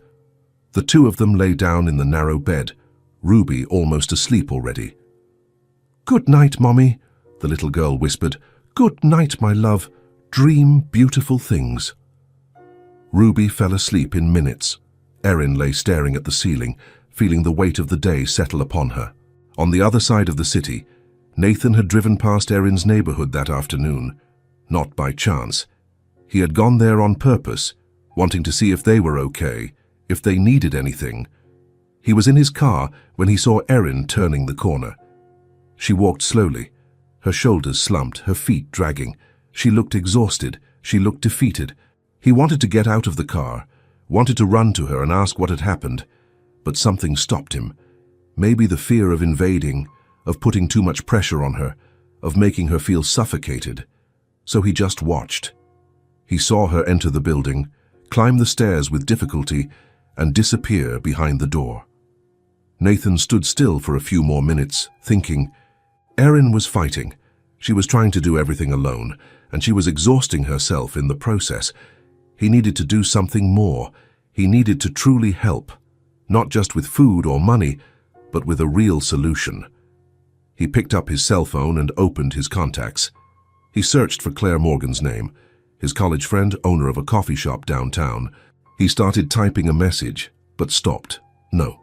The two of them lay down in the narrow bed, Ruby almost asleep already. "Good night, Mommy," the little girl whispered. "Good night, my love. Dream beautiful things." Ruby fell asleep in minutes. Erin lay staring at the ceiling, feeling the weight of the day settle upon her. On the other side of the city, Nathan had driven past Erin's neighborhood that afternoon. Not by chance. He had gone there on purpose, wanting to see if they were okay, if they needed anything. He was in his car when he saw Erin turning the corner. She walked slowly, her shoulders slumped, her feet dragging. She looked exhausted, she looked defeated. He wanted to get out of the car, wanted to run to her and ask what had happened, but something stopped him. Maybe the fear of invading, of putting too much pressure on her, of making her feel suffocated. So he just watched. He saw her enter the building, climb the stairs with difficulty, and disappear behind the door. Nathan stood still for a few more minutes, thinking. Erin was fighting. She was trying to do everything alone, and she was exhausting herself in the process. He needed to do something more. He needed to truly help, not just with food or money, but with a real solution. He picked up his cell phone and opened his contacts. He searched for Claire Morgan's name, his college friend, owner of a coffee shop downtown. He started typing a message, but stopped. No,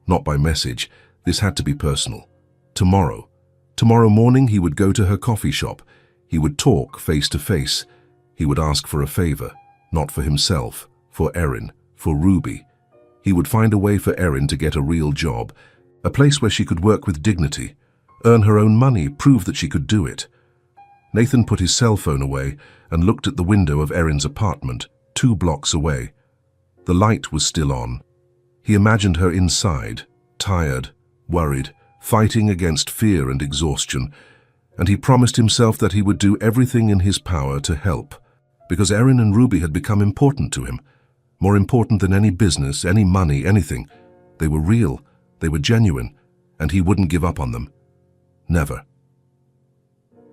not by message. This had to be personal. Tomorrow. Tomorrow morning he would go to her coffee shop. He would talk face to face. He would ask for a favor, not for himself, for Erin, for Ruby. He would find a way for Erin to get a real job, a place where she could work with dignity, earn her own money, prove that she could do it. Nathan put his cell phone away and looked at the window of Erin's apartment, 2 blocks away. The light was still on. He imagined her inside, tired, worried, fighting against fear and exhaustion, and he promised himself that he would do everything in his power to help, because Erin and Ruby had become important to him, more important than any business, any money, anything. They were real, they were genuine, and he wouldn't give up on them. Never.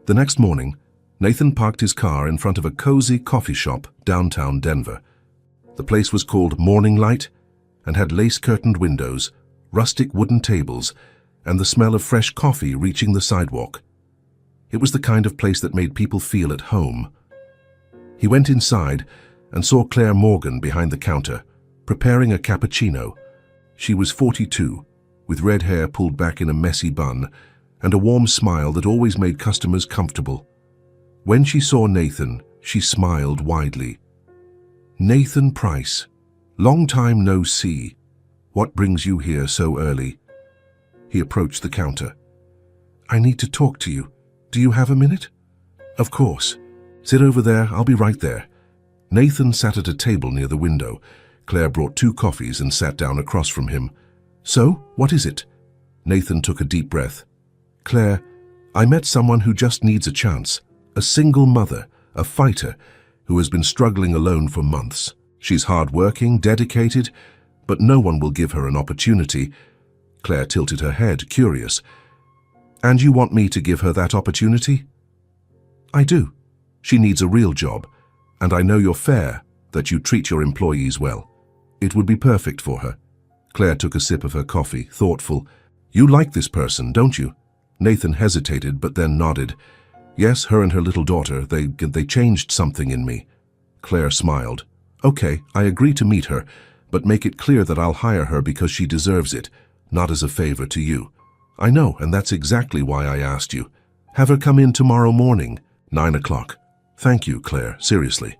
The next morning, Nathan parked his car in front of a cozy coffee shop downtown Denver. The place was called Morning Light and had lace-curtained windows, rustic wooden tables, and the smell of fresh coffee reaching the sidewalk. It was the kind of place that made people feel at home. He went inside and saw Claire Morgan behind the counter, preparing a cappuccino. She was 42, with red hair pulled back in a messy bun, and a warm smile that always made customers comfortable. When she saw Nathan, she smiled widely. "Nathan Price, long time no see. What brings you here so early?" He approached the counter. "I need to talk to you. Do you have a minute?" "Of course. Sit over there, I'll be right there." Nathan sat at a table near the window. Claire brought 2 coffees and sat down across from him. "So, what is it?" Nathan took a deep breath. "Claire, I met someone who just needs a chance. A single mother, a fighter, who has been struggling alone for months. She's hard-working, dedicated, but no one will give her an opportunity." Claire tilted her head, curious. "And you want me to give her that opportunity?" "I do. She needs a real job, and I know you're fair, that you treat your employees well. It would be perfect for her." Claire took a sip of her coffee, thoughtful. "You like this person, don't you?" Nathan hesitated, but then nodded. "Yes, her and her little daughter, they changed something in me." Claire smiled. "Okay, I agree to meet her, but make it clear that I'll hire her because she deserves it, not as a favor to you." "I know, and that's exactly why I asked you. Have her come in tomorrow morning, 9 o'clock. Thank you, Claire, seriously.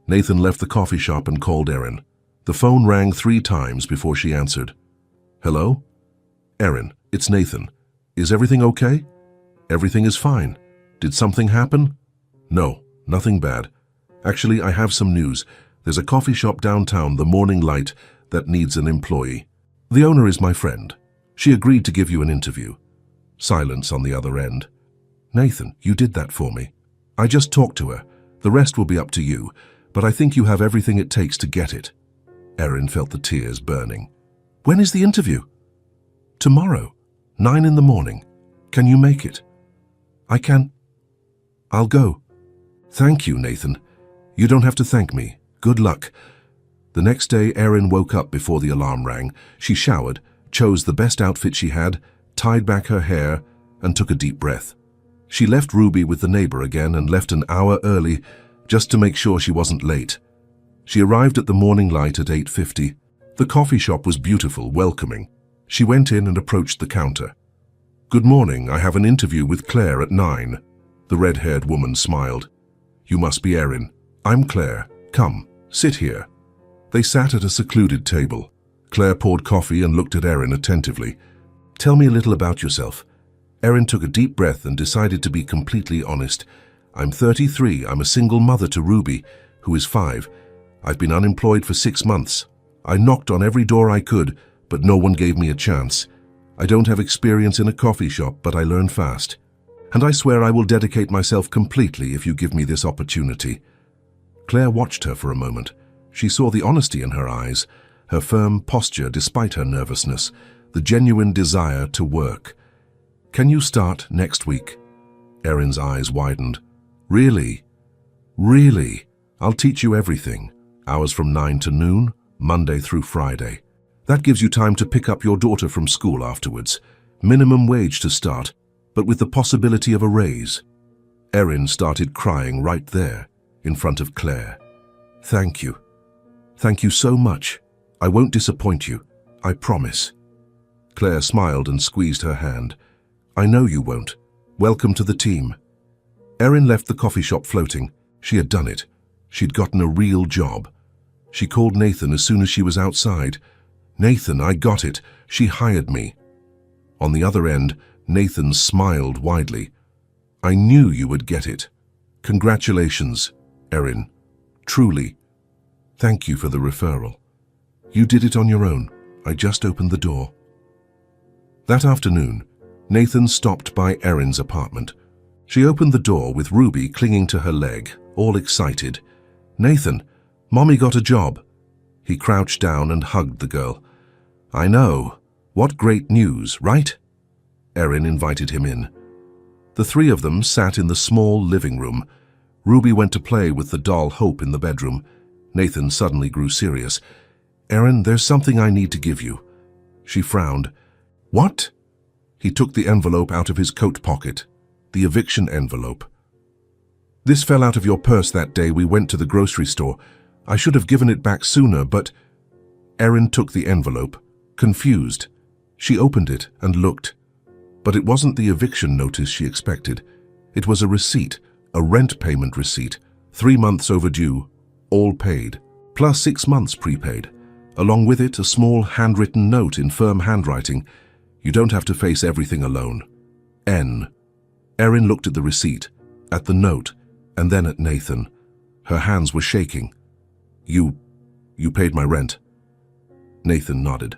Nathan left the coffee shop and called Erin. The phone rang 3 times before she answered. Hello? Erin, it's Nathan. Is everything okay? Everything is fine. Did something happen? No, nothing bad. Actually, I have some news. There's a coffee shop downtown, the Morning Light, that needs an employee. The owner is my friend. She agreed to give you an interview. Silence on the other end. Nathan, you did that for me. I just talked to her. The rest will be up to you, but I think you have everything it takes to get it. Erin felt the tears burning. When is the interview? Tomorrow, 9 in the morning. Can you make it? I can. I'll go. Thank you, Nathan. You don't have to thank me. Good luck. The next day, Erin woke up before the alarm rang. She showered, chose the best outfit she had, tied back her hair, and took a deep breath. She left Ruby with the neighbor again and left an hour early just to make sure she wasn't late. She arrived at the Morning Light at 8:50. The coffee shop was beautiful, welcoming. She went in and approached the counter. Good morning, I have an interview with Claire at 9. The red-haired woman smiled. You must be Erin. I'm Claire. Come, sit here. They sat at a secluded table. Claire poured coffee and looked at Erin attentively. Tell me a little about yourself. Erin took a deep breath and decided to be completely honest. I'm 33. I'm a single mother to Ruby, who is 5. I've been unemployed for 6 months. I knocked on every door I could, but no one gave me a chance. I don't have experience in a coffee shop, but I learn fast. And I swear I will dedicate myself completely if you give me this opportunity. Claire watched her for a moment. She saw the honesty in her eyes, her firm posture despite her nervousness, the genuine desire to work. Can you start next week? Erin's eyes widened. Really? Really? I'll teach you everything. Hours from 9 to noon, Monday through Friday. That gives you time to pick up your daughter from school afterwards. Minimum wage to start, but with the possibility of a raise. Erin started crying right there, in front of Claire. Thank you. Thank you so much. I won't disappoint you. I promise. Claire smiled and squeezed her hand. I know you won't. Welcome to the team. Erin left the coffee shop floating. She had done it. She'd gotten a real job. She called Nathan as soon as she was outside. Nathan, I got it. She hired me. On the other end, Nathan smiled widely. I knew you would get it. Congratulations, Erin. Truly. Thank you for the referral. You did it on your own. I just opened the door. That afternoon, Nathan stopped by Erin's apartment. She opened the door with Ruby clinging to her leg, all excited. Nathan, Mommy got a job. He crouched down and hugged the girl. I know. What great news, right? Erin invited him in. The 3 of them sat in the small living room. Ruby went to play with the doll Hope in the bedroom. Nathan suddenly grew serious. Erin, there's something I need to give you. She frowned. What? He took the envelope out of his coat pocket. The eviction envelope. This fell out of your purse that day we went to the grocery store. I should have given it back sooner, but... Erin took the envelope, confused. She opened it and looked. But it wasn't the eviction notice she expected. It was a receipt, a rent payment receipt, 3 months overdue, all paid, plus 6 months prepaid. Along with it, a small handwritten note in firm handwriting. You don't have to face everything alone. N. Erin looked at the receipt, at the note, and then at Nathan. Her hands were shaking. You paid my rent. Nathan nodded.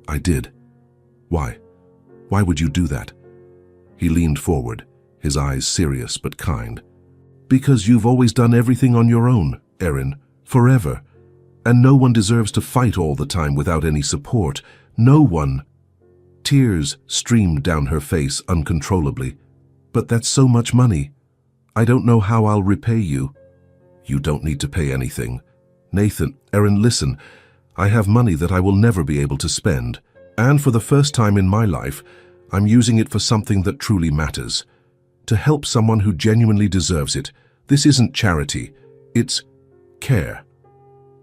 I did. Why? Why would you do that? He leaned forward, his eyes serious but kind. Because you've always done everything on your own, Erin, forever. And no one deserves to fight all the time without any support. No one. Tears streamed down her face uncontrollably. But that's so much money. I don't know how I'll repay you. You don't need to pay anything. Nathan, Erin, listen. I have money that I will never be able to spend. And for the first time in my life, I'm using it for something that truly matters. To help someone who genuinely deserves it. This isn't charity. It's care.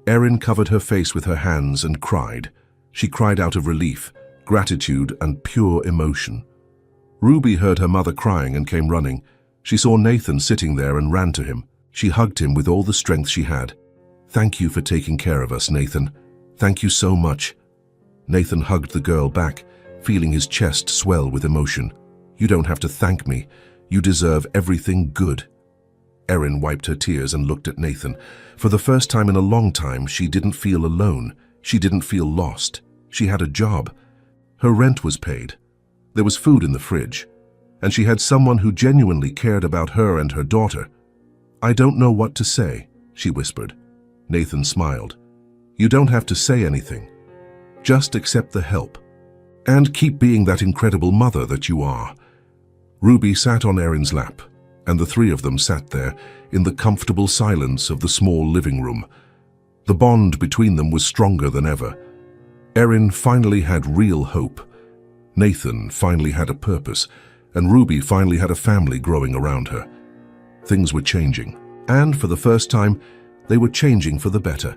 Erin covered her face with her hands and cried. She cried out of relief, gratitude, and pure emotion. Ruby heard her mother crying and came running. She saw Nathan sitting there and ran to him. She hugged him with all the strength she had. "Thank you for taking care of us, Nathan. Thank you so much." Nathan hugged the girl back, feeling his chest swell with emotion. "You don't have to thank me. You deserve everything good." Erin wiped her tears and looked at Nathan. For the first time in a long time, she didn't feel alone. She didn't feel lost. She had a job. Her rent was paid. There was food in the fridge. And she had someone who genuinely cared about her and her daughter. "I don't know what to say," she whispered. Nathan smiled. "You don't have to say anything. Just accept the help. And keep being that incredible mother that you are." Ruby sat on Erin's lap, and the three of them sat there in the comfortable silence of the small living room. The bond between them was stronger than ever. Erin finally had real hope. Nathan finally had a purpose, and Ruby finally had a family growing around her. Things were changing, and for the first time, they were changing for the better.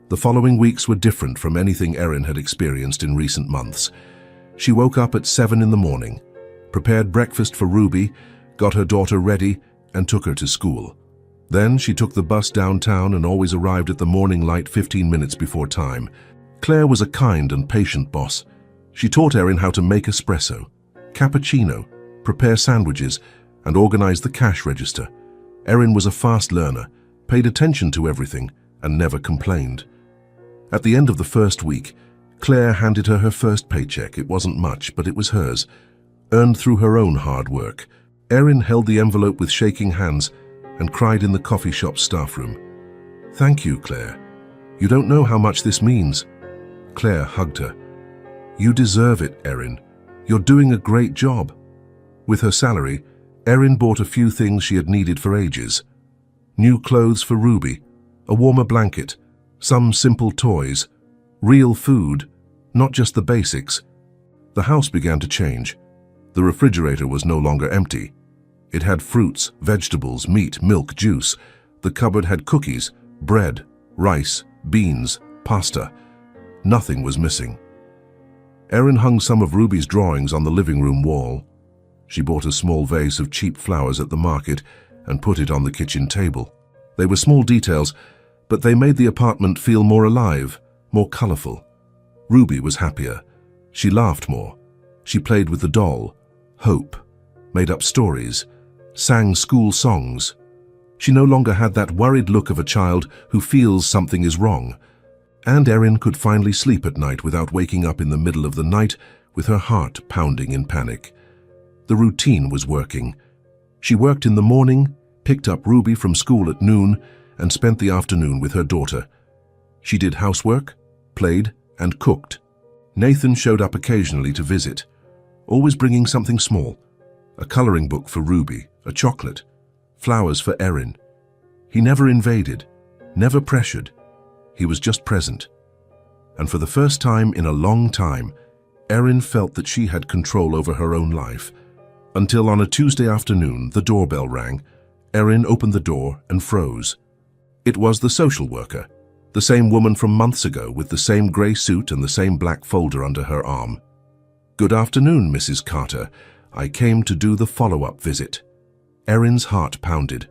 The following weeks were different from anything Erin had experienced in recent months. She woke up at 7 in the morning, prepared breakfast for Ruby, got her daughter ready, and took her to school. Then she took the bus downtown and always arrived at the morning light 15 minutes before time. Claire was a kind and patient boss. She taught Erin how to make espresso, cappuccino, prepare sandwiches, and organize the cash register. Erin was a fast learner, paid attention to everything, and never complained. At the end of the first week, Claire handed her her first paycheck. It wasn't much, but it was hers, earned through her own hard work. Erin held the envelope with shaking hands and cried in the coffee shop staff room. "Thank you, Claire. You don't know how much this means." Claire hugged her. "You deserve it, Erin. You're doing a great job." With her salary, Erin bought a few things she had needed for ages. New clothes for Ruby, a warmer blanket, some simple toys, real food, not just the basics. The house began to change. The refrigerator was no longer empty. It had fruits, vegetables, meat, milk, juice. The cupboard had cookies, bread, rice, beans, pasta. Nothing was missing. Erin hung some of Ruby's drawings on the living room wall. She bought a small vase of cheap flowers at the market and put it on the kitchen table. They were small details, but they made the apartment feel more alive, more colorful. Ruby was happier. She laughed more. She played with the doll, Hope, made up stories, sang school songs. She no longer had that worried look of a child who feels something is wrong. And Erin could finally sleep at night without waking up in the middle of the night with her heart pounding in panic. The routine was working. She worked in the morning, picked up Ruby from school at noon, and spent the afternoon with her daughter. She did housework, played, and cooked. Nathan showed up occasionally to visit, always bringing something small. A coloring book for Ruby, a chocolate, flowers for Erin. He never invaded, never pressured. He was just present. And for the first time in a long time, Erin felt that she had control over her own life. Until on a Tuesday afternoon, the doorbell rang. Erin opened the door and froze. It was the social worker, the same woman from months ago with the same grey suit and the same black folder under her arm. "Good afternoon, Mrs. Carter. I came to do the follow-up visit." Erin's heart pounded.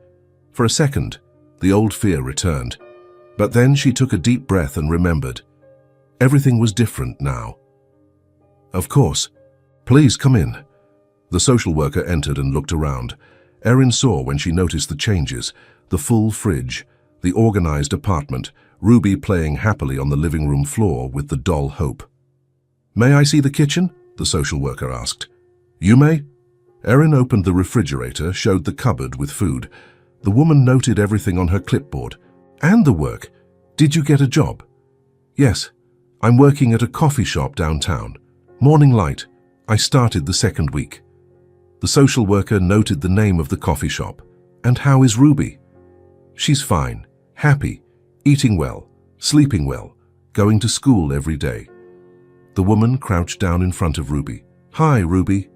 For a second, the old fear returned. But then she took a deep breath and remembered. Everything was different now. "Of course. Please come in." The social worker entered and looked around. Erin saw when she noticed the changes, the full fridge, the organized apartment, Ruby playing happily on the living room floor with the doll Hope. "May I see the kitchen?" the social worker asked. "You may." Erin opened the refrigerator, showed the cupboard with food. The woman noted everything on her clipboard. "And the work. Did you get a job?" "Yes. I'm working at a coffee shop downtown. Morning Light. I started the second week." The social worker noted the name of the coffee shop. "And how is Ruby?" "She's fine, happy, eating well, sleeping well, going to school every day." The woman crouched down in front of Ruby. "Hi, Ruby.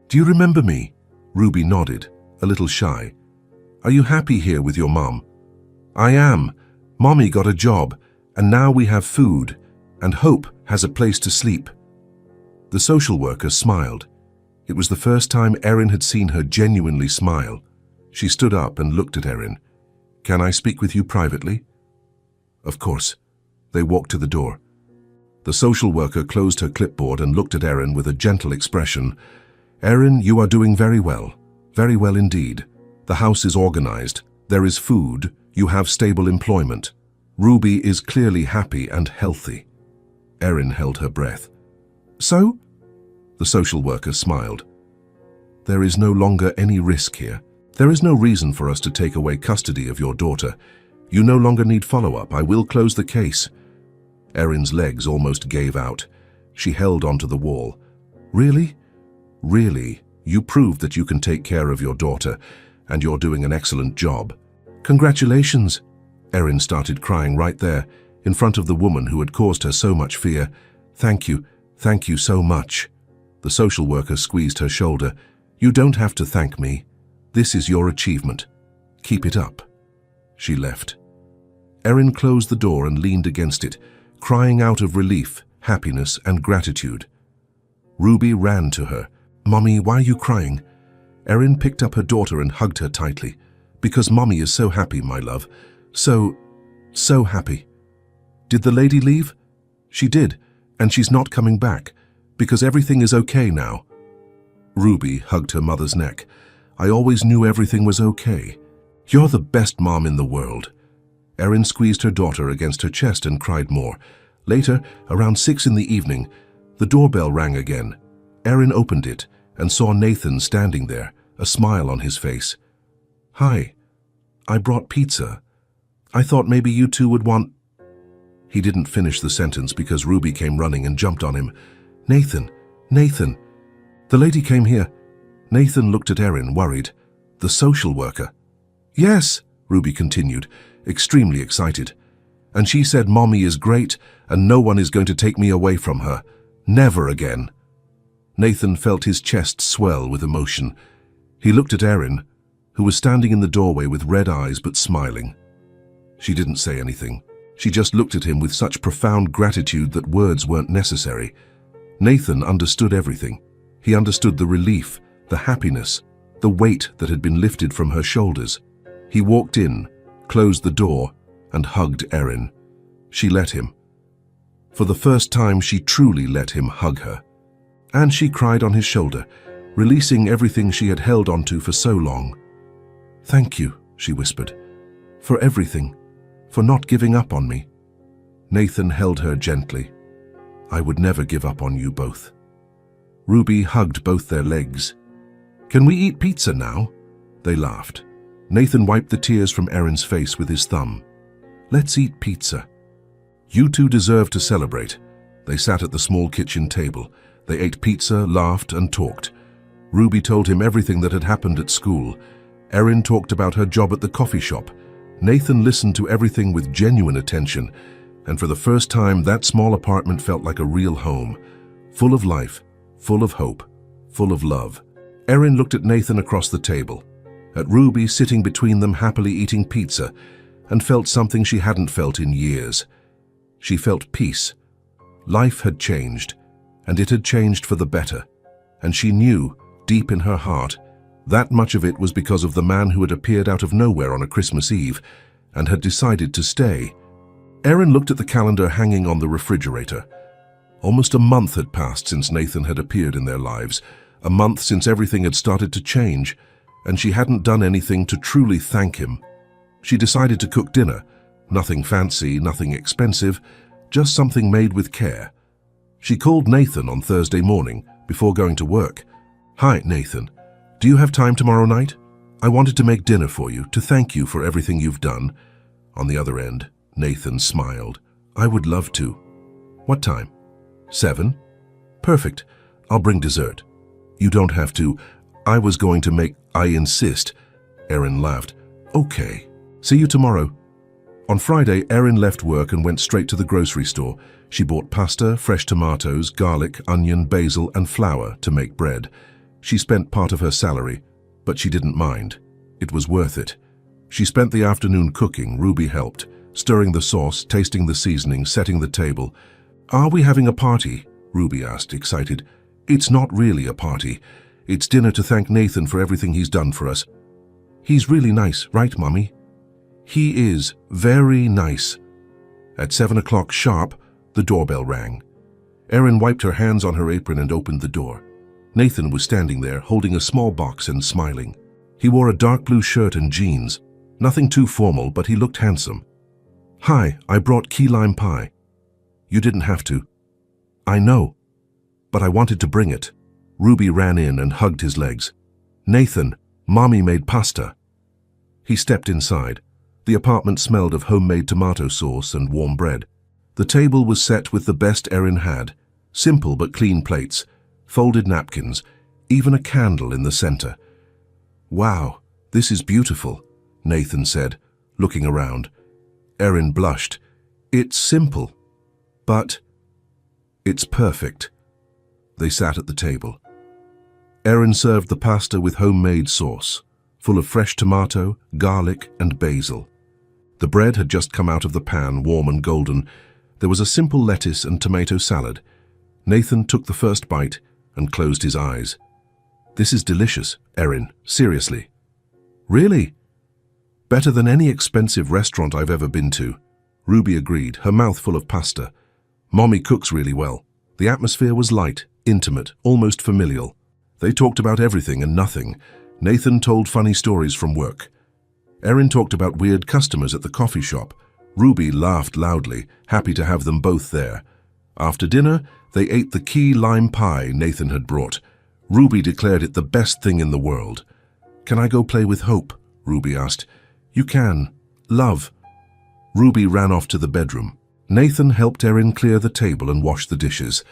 Do you remember me?" Ruby nodded, a little shy. "Are you happy here with your mom?" "I am. Mommy got a job, and now we have food, and Hope has a place to sleep." The social worker smiled. It was the first time Erin had seen her genuinely smile. She stood up and looked at Erin. Can I speak with you privately? Of course. They walked to the door. The social worker closed her clipboard and looked at Erin with a gentle expression. Erin, you are doing very well indeed. The house is organized, there is food, you have stable employment. Ruby is clearly happy and healthy. Erin held her breath. So? The social worker smiled. There is no longer any risk here. There is no reason for us to take away custody of your daughter. You no longer need follow-up. I will close the case. Erin's legs almost gave out. She held onto the wall. Really? Really? You proved that you can take care of your daughter, and you're doing an excellent job. Congratulations! Erin started crying right there, in front of the woman who had caused her so much fear. Thank you so much. The social worker squeezed her shoulder. You don't have to thank me. This is your achievement. Keep it up. She left. Erin closed the door and leaned against it, crying out of relief, happiness, and gratitude. Ruby ran to her. Mommy, why are you crying? Erin picked up her daughter and hugged her tightly. Because Mommy is so happy, my love. So happy. Did the lady leave? She did, and she's not coming back, because everything is okay now. Ruby hugged her mother's neck. I always knew everything was okay. You're the best mom in the world. Erin squeezed her daughter against her chest and cried more. Later, around 6 in the evening, the doorbell rang again. Erin opened it and saw Nathan standing there, a smile on his face. Hi, I brought pizza. I thought maybe you two would want... He didn't finish the sentence because Ruby came running and jumped on him. Nathan! The lady came here. Nathan looked at Erin, worried. The social worker. Yes, Ruby continued, extremely excited. And she said Mommy is great and no one is going to take me away from her. Never again. Nathan felt his chest swell with emotion. He looked at Erin, who was standing in the doorway with red eyes but smiling. She didn't say anything. She just looked at him with such profound gratitude that words weren't necessary. Nathan understood everything. He understood the relief, the happiness, the weight that had been lifted from her shoulders. He walked in, closed the door, and hugged Erin. She let him. For the first time, she truly let him hug her. And she cried on his shoulder, releasing everything she had held onto for so long. Thank you, she whispered, for everything, for not giving up on me. Nathan held her gently. I would never give up on you both. Ruby hugged both their legs. Can we eat pizza now? They laughed. Nathan wiped the tears from Erin's face with his thumb. Let's eat pizza. You two deserve to celebrate. They sat at the small kitchen table. They ate pizza, laughed, and talked. Ruby told him everything that had happened at school. Erin talked about her job at the coffee shop. Nathan listened to everything with genuine attention, and for the first time, that small apartment felt like a real home, full of life, full of hope, full of love. Erin looked at Nathan across the table, at Ruby sitting between them happily eating pizza, and felt something she hadn't felt in years. She felt peace. Life had changed, and it had changed for the better, and she knew, deep in her heart, that much of it was because of the man who had appeared out of nowhere on a Christmas Eve and had decided to stay. Erin looked at the calendar hanging on the refrigerator. Almost a month had passed since Nathan had appeared in their lives, a month since everything had started to change, and she hadn't done anything to truly thank him. She decided to cook dinner, nothing fancy, nothing expensive, just something made with care. She called Nathan on Thursday morning before going to work. Hi, Nathan. Do you have time tomorrow night? I wanted to make dinner for you, to thank you for everything you've done. On the other end, Nathan smiled. I would love to. What time? 7? Perfect. I'll bring dessert. You don't have to. I was going to make... I insist. Erin laughed. Okay. See you tomorrow. On Friday, Erin left work and went straight to the grocery store. She bought pasta, fresh tomatoes, garlic, onion, basil, and flour to make bread. She spent part of her salary, but she didn't mind. It was worth it. She spent the afternoon cooking. Ruby helped, stirring the sauce, tasting the seasoning, setting the table. Are we having a party? Ruby asked, excited. It's not really a party. It's dinner to thank Nathan for everything he's done for us. He's really nice, right, Mommy? He is very nice. At 7 o'clock sharp, the doorbell rang. Erin wiped her hands on her apron and opened the door. Nathan was standing there, holding a small box and smiling. He wore a dark blue shirt and jeans. Nothing too formal, but he looked handsome. "Hi, I brought key lime pie." "You didn't have to." "I know, but I wanted to bring it." Ruby ran in and hugged his legs. "Nathan, Mommy made pasta." He stepped inside. The apartment smelled of homemade tomato sauce and warm bread. The table was set with the best Erin had. Simple but clean plates, folded napkins, even a candle in the center. "Wow, this is beautiful," Nathan said, looking around. Erin blushed. "It's simple, but it's perfect." They sat at the table. Erin served the pasta with homemade sauce, full of fresh tomato, garlic, and basil. The bread had just come out of the pan, warm and golden. There was a simple lettuce and tomato salad. Nathan took the first bite and closed his eyes. "This is delicious, Erin, seriously." "Really? Better than any expensive restaurant I've ever been to." Ruby agreed, her mouth full of pasta. "Mommy cooks really well." The atmosphere was light, intimate, almost familial. They talked about everything and nothing. Nathan told funny stories from work. Erin talked about weird customers at the coffee shop. Ruby laughed loudly, happy to have them both there. After dinner, they ate the key lime pie Nathan had brought. Ruby declared it the best thing in the world. "Can I go play with Hope?" Ruby asked. "You can. Love." Ruby ran off to the bedroom. Nathan helped Erin clear the table and wash the dishes.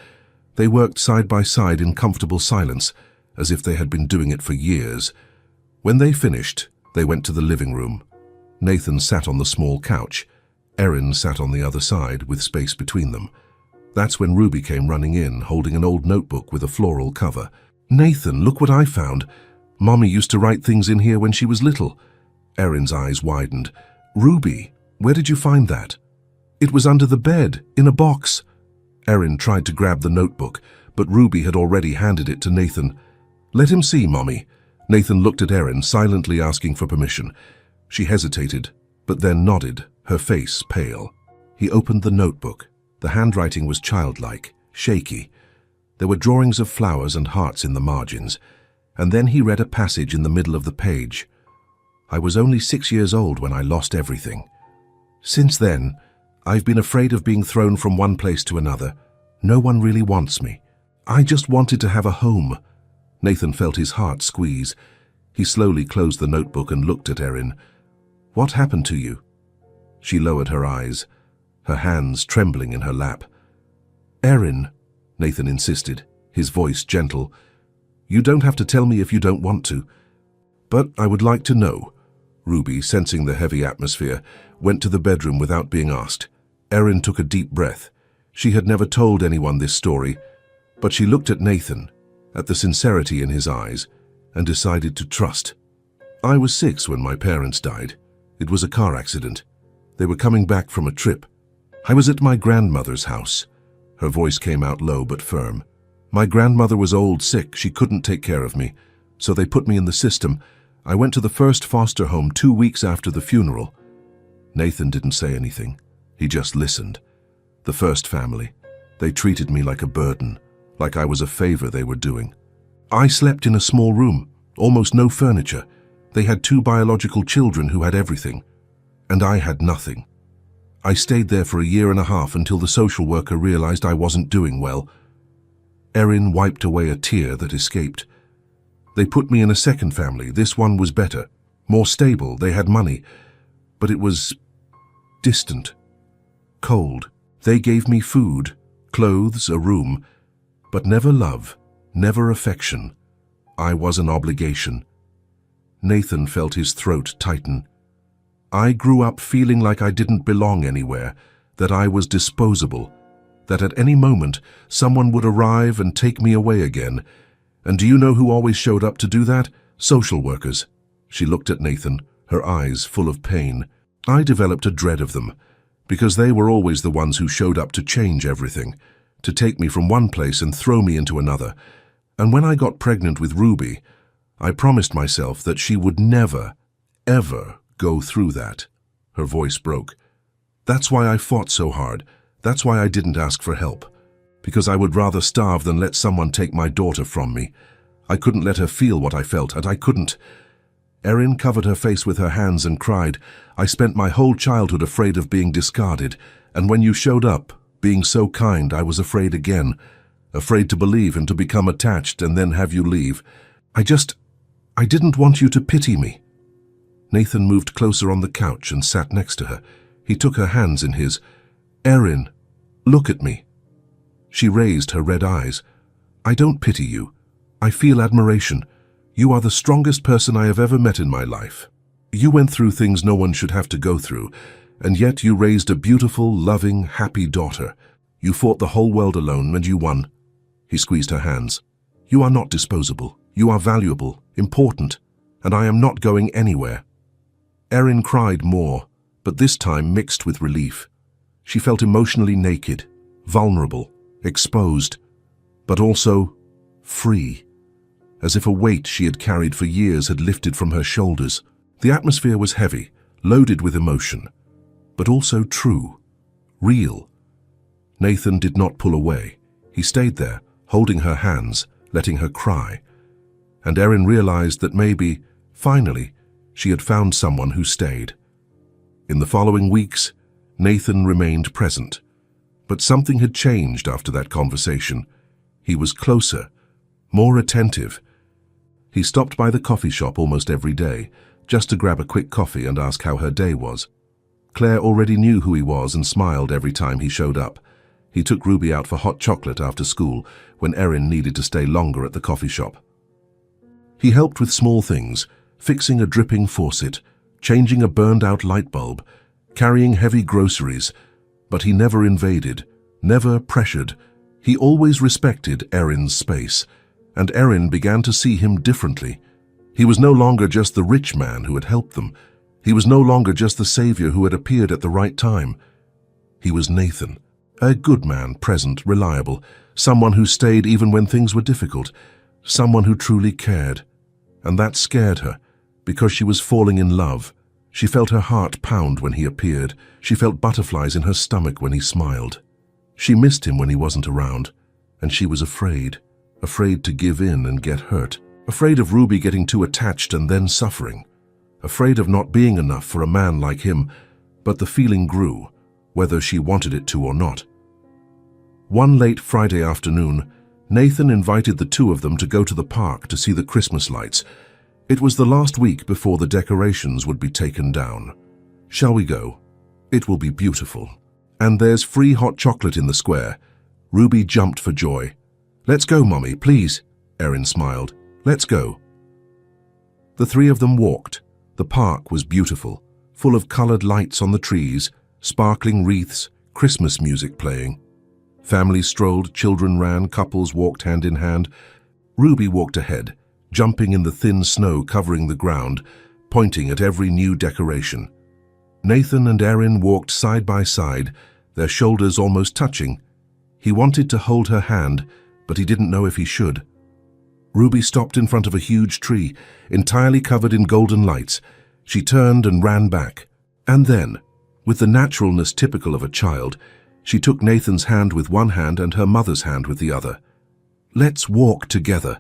They worked side by side in comfortable silence, as if they had been doing it for years. When they finished, they went to the living room. Nathan sat on the small couch. Erin sat on the other side, with space between them. That's when Ruby came running in, holding an old notebook with a floral cover. "Nathan, look what I found. Mommy used to write things in here when she was little." Erin's eyes widened. "Ruby, where did you find that?" "It was under the bed, in a box." Erin tried to grab the notebook, but Ruby had already handed it to Nathan. "Let him see, Mommy." Nathan looked at Erin, silently asking for permission. She hesitated, but then nodded, her face pale. He opened the notebook. The handwriting was childlike, shaky. There were drawings of flowers and hearts in the margins, and then he read a passage in the middle of the page. "I was only 6 years old when I lost everything. Since then, I've been afraid of being thrown from one place to another. No one really wants me. I just wanted to have a home." Nathan felt his heart squeeze. He slowly closed the notebook and looked at Erin. "What happened to you?" She lowered her eyes, her hands trembling in her lap. "Erin," Nathan insisted, his voice gentle, "you don't have to tell me if you don't want to. But I would like to know." Ruby, sensing the heavy atmosphere, went to the bedroom without being asked. Erin took a deep breath. She had never told anyone this story, but she looked at Nathan, at the sincerity in his eyes, and decided to trust. "I was 6 when my parents died. It was a car accident. They were coming back from a trip. I was at my grandmother's house." Her voice came out low but firm. "My grandmother was old, sick. She couldn't take care of me, so they put me in the system. I went to the first foster home 2 weeks after the funeral." Nathan didn't say anything. He just listened. "The first family. They treated me like a burden, like I was a favor they were doing. I slept in a small room, almost no furniture. They had 2 biological children who had everything, and I had nothing. I stayed there for 1.5 years until the social worker realized I wasn't doing well." Erin wiped away a tear that escaped. "They put me in a second family. This one was better, more stable. They had money, but it was distant, cold. They gave me food, clothes, a room, but never love, never affection. I was an obligation." Nathan felt his throat tighten. "I grew up feeling like I didn't belong anywhere, that I was disposable, that at any moment someone would arrive and take me away again. And do you know who always showed up to do that? Social workers." She looked at Nathan, her eyes full of pain. "I developed a dread of them, because they were always the ones who showed up to change everything, to take me from one place and throw me into another. And when I got pregnant with Ruby, I promised myself that she would never, ever go through that." Her voice broke. "That's why I fought so hard. That's why I didn't ask for help. Because I would rather starve than let someone take my daughter from me. I couldn't let her feel what I felt, and I couldn't." Erin covered her face with her hands and cried, "I spent my whole childhood afraid of being discarded, and when you showed up, being so kind, I was afraid again. Afraid to believe and to become attached and then have you leave. I didn't want you to pity me." Nathan moved closer on the couch and sat next to her. He took her hands in his. "Erin, look at me." She raised her red eyes. "I don't pity you. I feel admiration. You are the strongest person I have ever met in my life. You went through things no one should have to go through, and yet you raised a beautiful, loving, happy daughter. You fought the whole world alone and you won." He squeezed her hands. "You are not disposable. You are valuable, important, and I am not going anywhere." Erin cried more, but this time mixed with relief. She felt emotionally naked, vulnerable, exposed, but also free, as if a weight she had carried for years had lifted from her shoulders. The atmosphere was heavy, loaded with emotion, but also true, real. Nathan did not pull away. He stayed there, holding her hands, letting her cry. And Erin realized that maybe, finally, she had found someone who stayed. In the following weeks, Nathan remained present. But something had changed after that conversation. He was closer, more attentive. He stopped by the coffee shop almost every day, just to grab a quick coffee and ask how her day was. Claire already knew who he was and smiled every time he showed up. He took Ruby out for hot chocolate after school when Erin needed to stay longer at the coffee shop. He helped with small things, fixing a dripping faucet, changing a burned-out light bulb, carrying heavy groceries, but he never invaded, never pressured. He always respected Erin's space, and Erin began to see him differently. He was no longer just the rich man who had helped them. He was no longer just the savior who had appeared at the right time. He was Nathan, a good man, present, reliable, someone who stayed even when things were difficult, someone who truly cared. And that scared her, because she was falling in love. She felt her heart pound when he appeared. She felt butterflies in her stomach when he smiled. She missed him when he wasn't around, and she was afraid to give in and get hurt, afraid of Ruby getting too attached and then suffering, afraid of not being enough for a man like him, but the feeling grew, whether she wanted it to or not. One late Friday afternoon, Nathan invited the two of them to go to the park to see the Christmas lights. It was the last week before the decorations would be taken down. "Shall we go? It will be beautiful. And there's free hot chocolate in the square." Ruby jumped for joy. "Let's go, Mommy, please." Erin smiled. "Let's go." The three of them walked. The park was beautiful, full of colored lights on the trees, sparkling wreaths, Christmas music playing. Families strolled, children ran, couples walked hand in hand. Ruby walked ahead, jumping in the thin snow covering the ground, pointing at every new decoration. Nathan and Erin walked side by side, their shoulders almost touching. He wanted to hold her hand, but he didn't know if he should. Ruby stopped in front of a huge tree, entirely covered in golden lights. She turned and ran back. And then, with the naturalness typical of a child, she took Nathan's hand with one hand and her mother's hand with the other. "Let's walk together."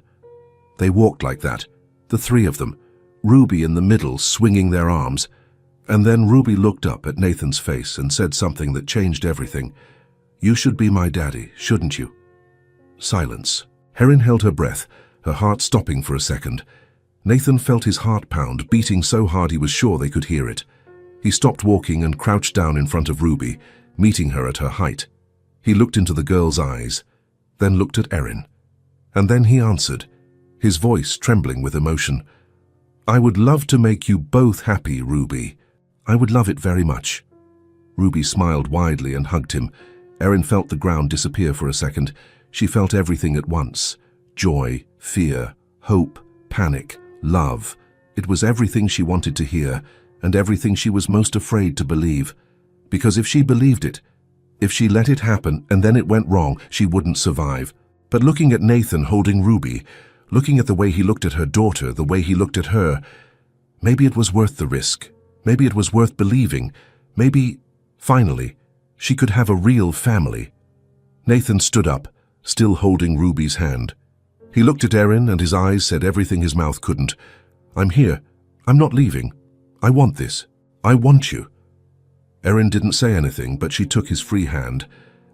They walked like that, the three of them, Ruby in the middle swinging their arms. And then Ruby looked up at Nathan's face and said something that changed everything. "You should be my daddy, shouldn't you?" Silence. Erin held her breath, her heart stopping for a second. Nathan felt his heart pound, beating so hard he was sure they could hear it. He stopped walking and crouched down in front of Ruby, meeting her at her height. He looked into the girl's eyes, then looked at Erin. And then he answered, his voice trembling with emotion. "I would love to make you both happy, Ruby. I would love it very much." Ruby smiled widely and hugged him. Erin felt the ground disappear for a second. She felt everything at once. Joy, fear, hope, panic, love. It was everything she wanted to hear, and everything she was most afraid to believe. Because if she believed it, if she let it happen and then it went wrong, she wouldn't survive. But looking at Nathan holding Ruby, looking at the way he looked at her daughter, the way he looked at her, maybe it was worth the risk. Maybe it was worth believing. Maybe, finally, she could have a real family. Nathan stood up, still holding Ruby's hand. He looked at Erin and his eyes said everything his mouth couldn't. "I'm here. I'm not leaving. I want this. I want you." Erin didn't say anything, but she took his free hand,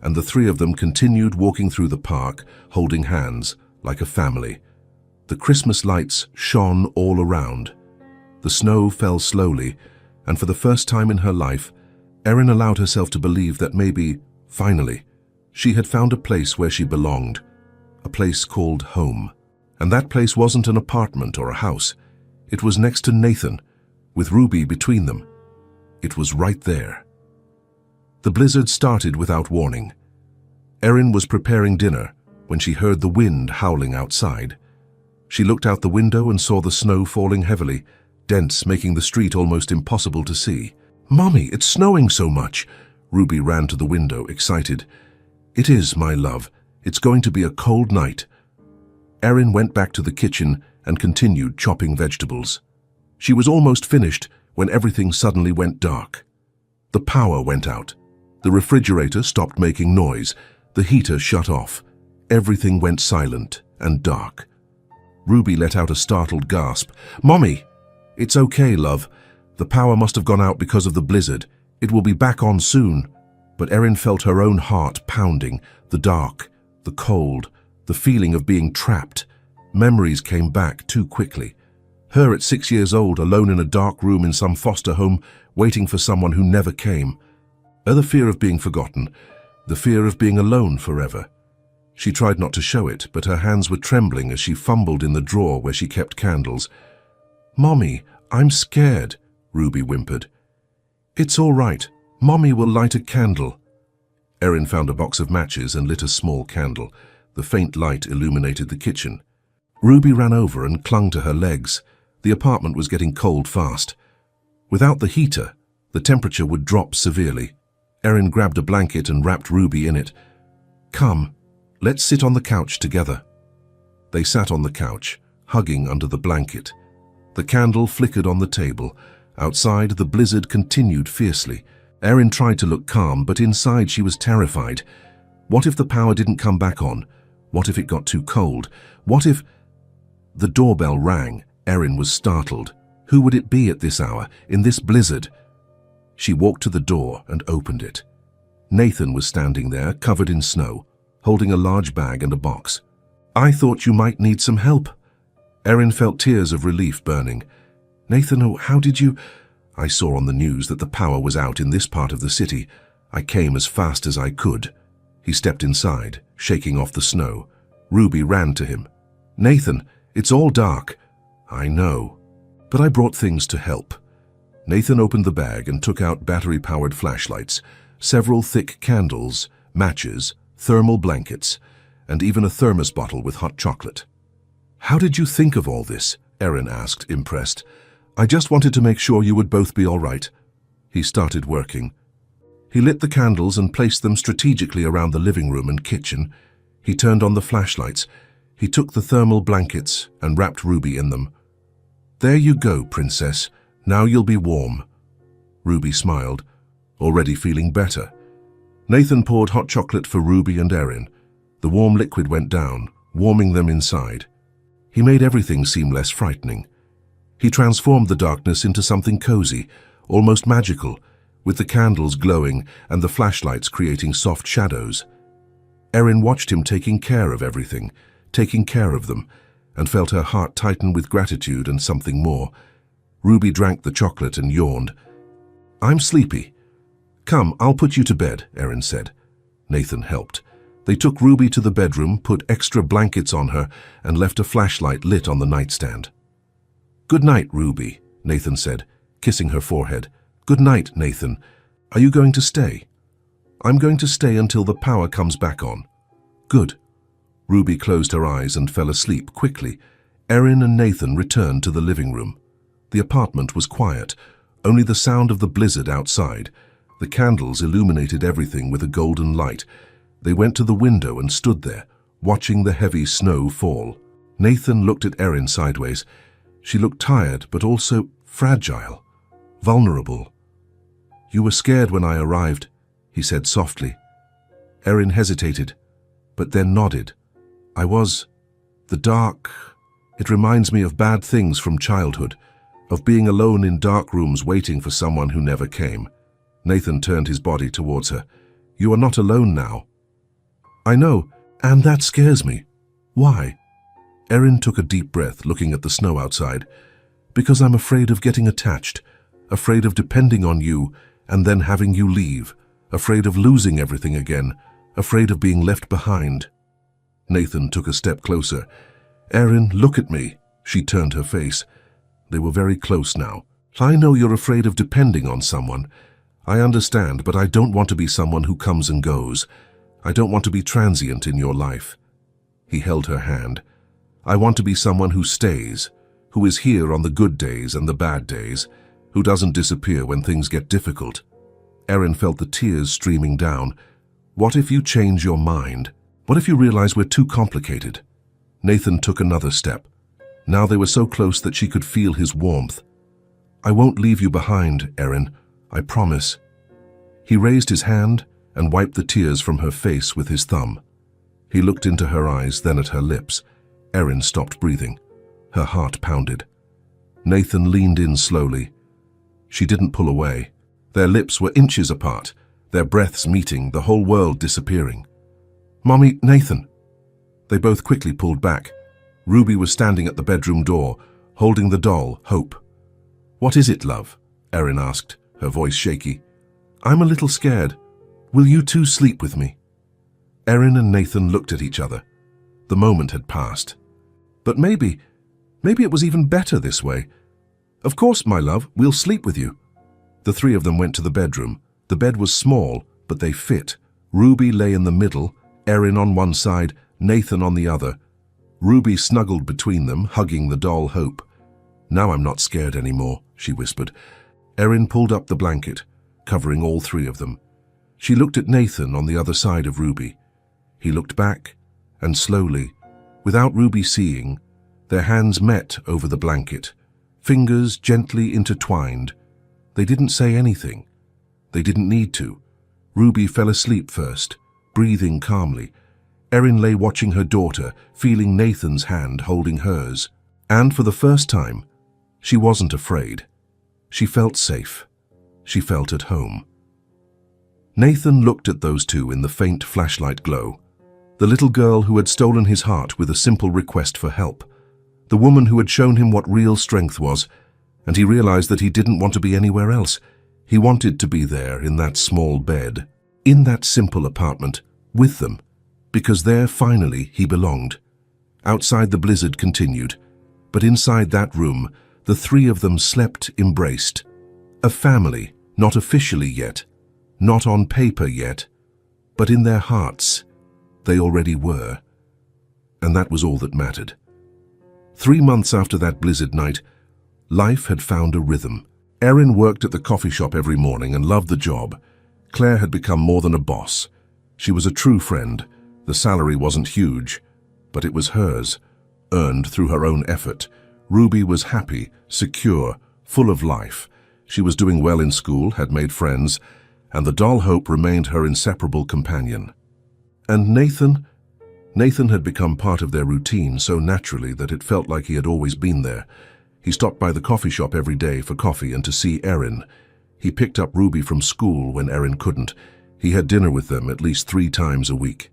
and the three of them continued walking through the park, holding hands, like a family. The Christmas lights shone all around. The snow fell slowly, and for the first time in her life, Erin allowed herself to believe that maybe, finally, she had found a place where she belonged, a place called home. And that place wasn't an apartment or a house. It was next to Nathan, with Ruby between them. It was right there. The blizzard started without warning. Erin was preparing dinner when she heard the wind howling outside. She looked out the window and saw the snow falling heavily, dense, making the street almost impossible to see. "Mommy, it's snowing so much!" Ruby ran to the window, excited. "It is, my love. It's going to be a cold night." Erin went back to the kitchen and continued chopping vegetables. She was almost finished when everything suddenly went dark. The power went out. The refrigerator stopped making noise. The heater shut off. Everything went silent and dark. Ruby let out a startled gasp. "Mommy!" "It's okay, love. The power must have gone out because of the blizzard. It will be back on soon." But Erin felt her own heart pounding, the dark, the cold, the feeling of being trapped. Memories came back too quickly. Her at 6 years old, alone in a dark room in some foster home, waiting for someone who never came. The fear of being forgotten, the fear of being alone forever. She tried not to show it, but her hands were trembling as she fumbled in the drawer where she kept candles. "Mommy, I'm scared," Ruby whimpered. "It's all right. Mommy will light a candle." Erin found a box of matches and lit a small candle. The faint light illuminated the kitchen. Ruby ran over and clung to her legs. The apartment was getting cold fast. Without the heater, the temperature would drop severely. Erin grabbed a blanket and wrapped Ruby in it. "Come, let's sit on the couch together." They sat on the couch, hugging under the blanket. The candle flickered on the table. Outside, the blizzard continued fiercely. Erin tried to look calm, but inside she was terrified. What if the power didn't come back on? What if it got too cold? What if... The doorbell rang. Erin was startled. Who would it be at this hour, in this blizzard? She walked to the door and opened it. Nathan was standing there, covered in snow, holding a large bag and a box. "I thought you might need some help." Erin felt tears of relief burning. "Nathan, oh, how did you—" "I saw on the news that the power was out in this part of the city. I came as fast as I could." He stepped inside, shaking off the snow. Ruby ran to him. "Nathan, it's all dark." "I know, but I brought things to help." Nathan opened the bag and took out battery-powered flashlights, several thick candles, matches, thermal blankets, and even a thermos bottle with hot chocolate. "How did you think of all this?" Erin asked, impressed. "I just wanted to make sure you would both be all right." He started working. He lit the candles and placed them strategically around the living room and kitchen. He turned on the flashlights. He took the thermal blankets and wrapped Ruby in them. "There you go, princess. Now you'll be warm." Ruby smiled, already feeling better. Nathan poured hot chocolate for Ruby and Erin. The warm liquid went down, warming them inside. He made everything seem less frightening. He transformed the darkness into something cozy, almost magical, with the candles glowing and the flashlights creating soft shadows. Erin watched him taking care of everything, taking care of them, and felt her heart tighten with gratitude and something more. Ruby drank the chocolate and yawned. "I'm sleepy." "Come, I'll put you to bed," Erin said. Nathan helped. They took Ruby to the bedroom, put extra blankets on her, and left a flashlight lit on the nightstand. "Good night, Ruby," Nathan said, kissing her forehead. "Good night, Nathan. Are you going to stay?" "I'm going to stay until the power comes back on." "Good." Ruby closed her eyes and fell asleep quickly. Erin and Nathan returned to the living room. The apartment was quiet, only the sound of the blizzard outside. The candles illuminated everything with a golden light. They went to the window and stood there, watching the heavy snow fall. Nathan looked at Erin sideways. She looked tired, but also fragile, vulnerable. "You were scared when I arrived," he said softly. Erin hesitated, but then nodded. "I was. The dark. It reminds me of bad things from childhood, of being alone in dark rooms waiting for someone who never came." Nathan turned his body towards her. "You are not alone now." "I know, and that scares me." "Why?" Erin took a deep breath, looking at the snow outside. "Because I'm afraid of getting attached, afraid of depending on you and then having you leave, afraid of losing everything again, afraid of being left behind." Nathan took a step closer. "Erin, look at me." She turned her face. They were very close now. "I know you're afraid of depending on someone. I understand, but I don't want to be someone who comes and goes. I don't want to be transient in your life." He held her hand. "I want to be someone who stays, who is here on the good days and the bad days, who doesn't disappear when things get difficult." Erin felt the tears streaming down. "What if you change your mind? What if you realize we're too complicated?" Nathan took another step. Now they were so close that she could feel his warmth. "I won't leave you behind, Erin. I promise." He raised his hand and wiped the tears from her face with his thumb. He looked into her eyes, then at her lips. Erin stopped breathing. Her heart pounded. Nathan leaned in slowly. She didn't pull away. Their lips were inches apart, their breaths meeting, the whole world disappearing. "Mommy, Nathan." They both quickly pulled back. Ruby was standing at the bedroom door, holding the doll, Hope. "What is it, love?" Erin asked, her voice shaky. "I'm a little scared. Will you two sleep with me?" Erin and Nathan looked at each other. The moment had passed. "But maybe it was even better this way. Of course, my love, we'll sleep with you." The three of them went to the bedroom. The bed was small, but they fit. Ruby lay in the middle, Erin on one side, Nathan on the other. Ruby snuggled between them, hugging the doll Hope. "Now I'm not scared anymore," she whispered. Erin pulled up the blanket, covering all three of them. She looked at Nathan on the other side of Ruby. He looked back, and slowly, without Ruby seeing, their hands met over the blanket, fingers gently intertwined. They didn't say anything. They didn't need to. Ruby fell asleep first, breathing calmly. Erin lay watching her daughter, feeling Nathan's hand holding hers. And for the first time, she wasn't afraid. She felt safe. She felt at home. Nathan looked at those two in the faint flashlight glow. The little girl who had stolen his heart with a simple request for help. The woman who had shown him what real strength was, and he realized that he didn't want to be anywhere else. He wanted to be there in that small bed, in that simple apartment, with them, because there finally he belonged. Outside the blizzard continued, but inside that room, the three of them slept embraced. A family, not officially yet, not on paper yet, but in their hearts, they already were. And that was all that mattered. 3 months after that blizzard night, life had found a rhythm. Erin worked at the coffee shop every morning and loved the job. Claire had become more than a boss. She was a true friend. The salary wasn't huge, but it was hers, earned through her own effort. Ruby was happy, secure, full of life. She was doing well in school, had made friends, and the doll Hope remained her inseparable companion. And Nathan had become part of their routine so naturally that it felt like he had always been there. He stopped by the coffee shop every day for coffee and to see Erin. He picked up Ruby from school when Erin couldn't. He had dinner with them at least 3 times a week.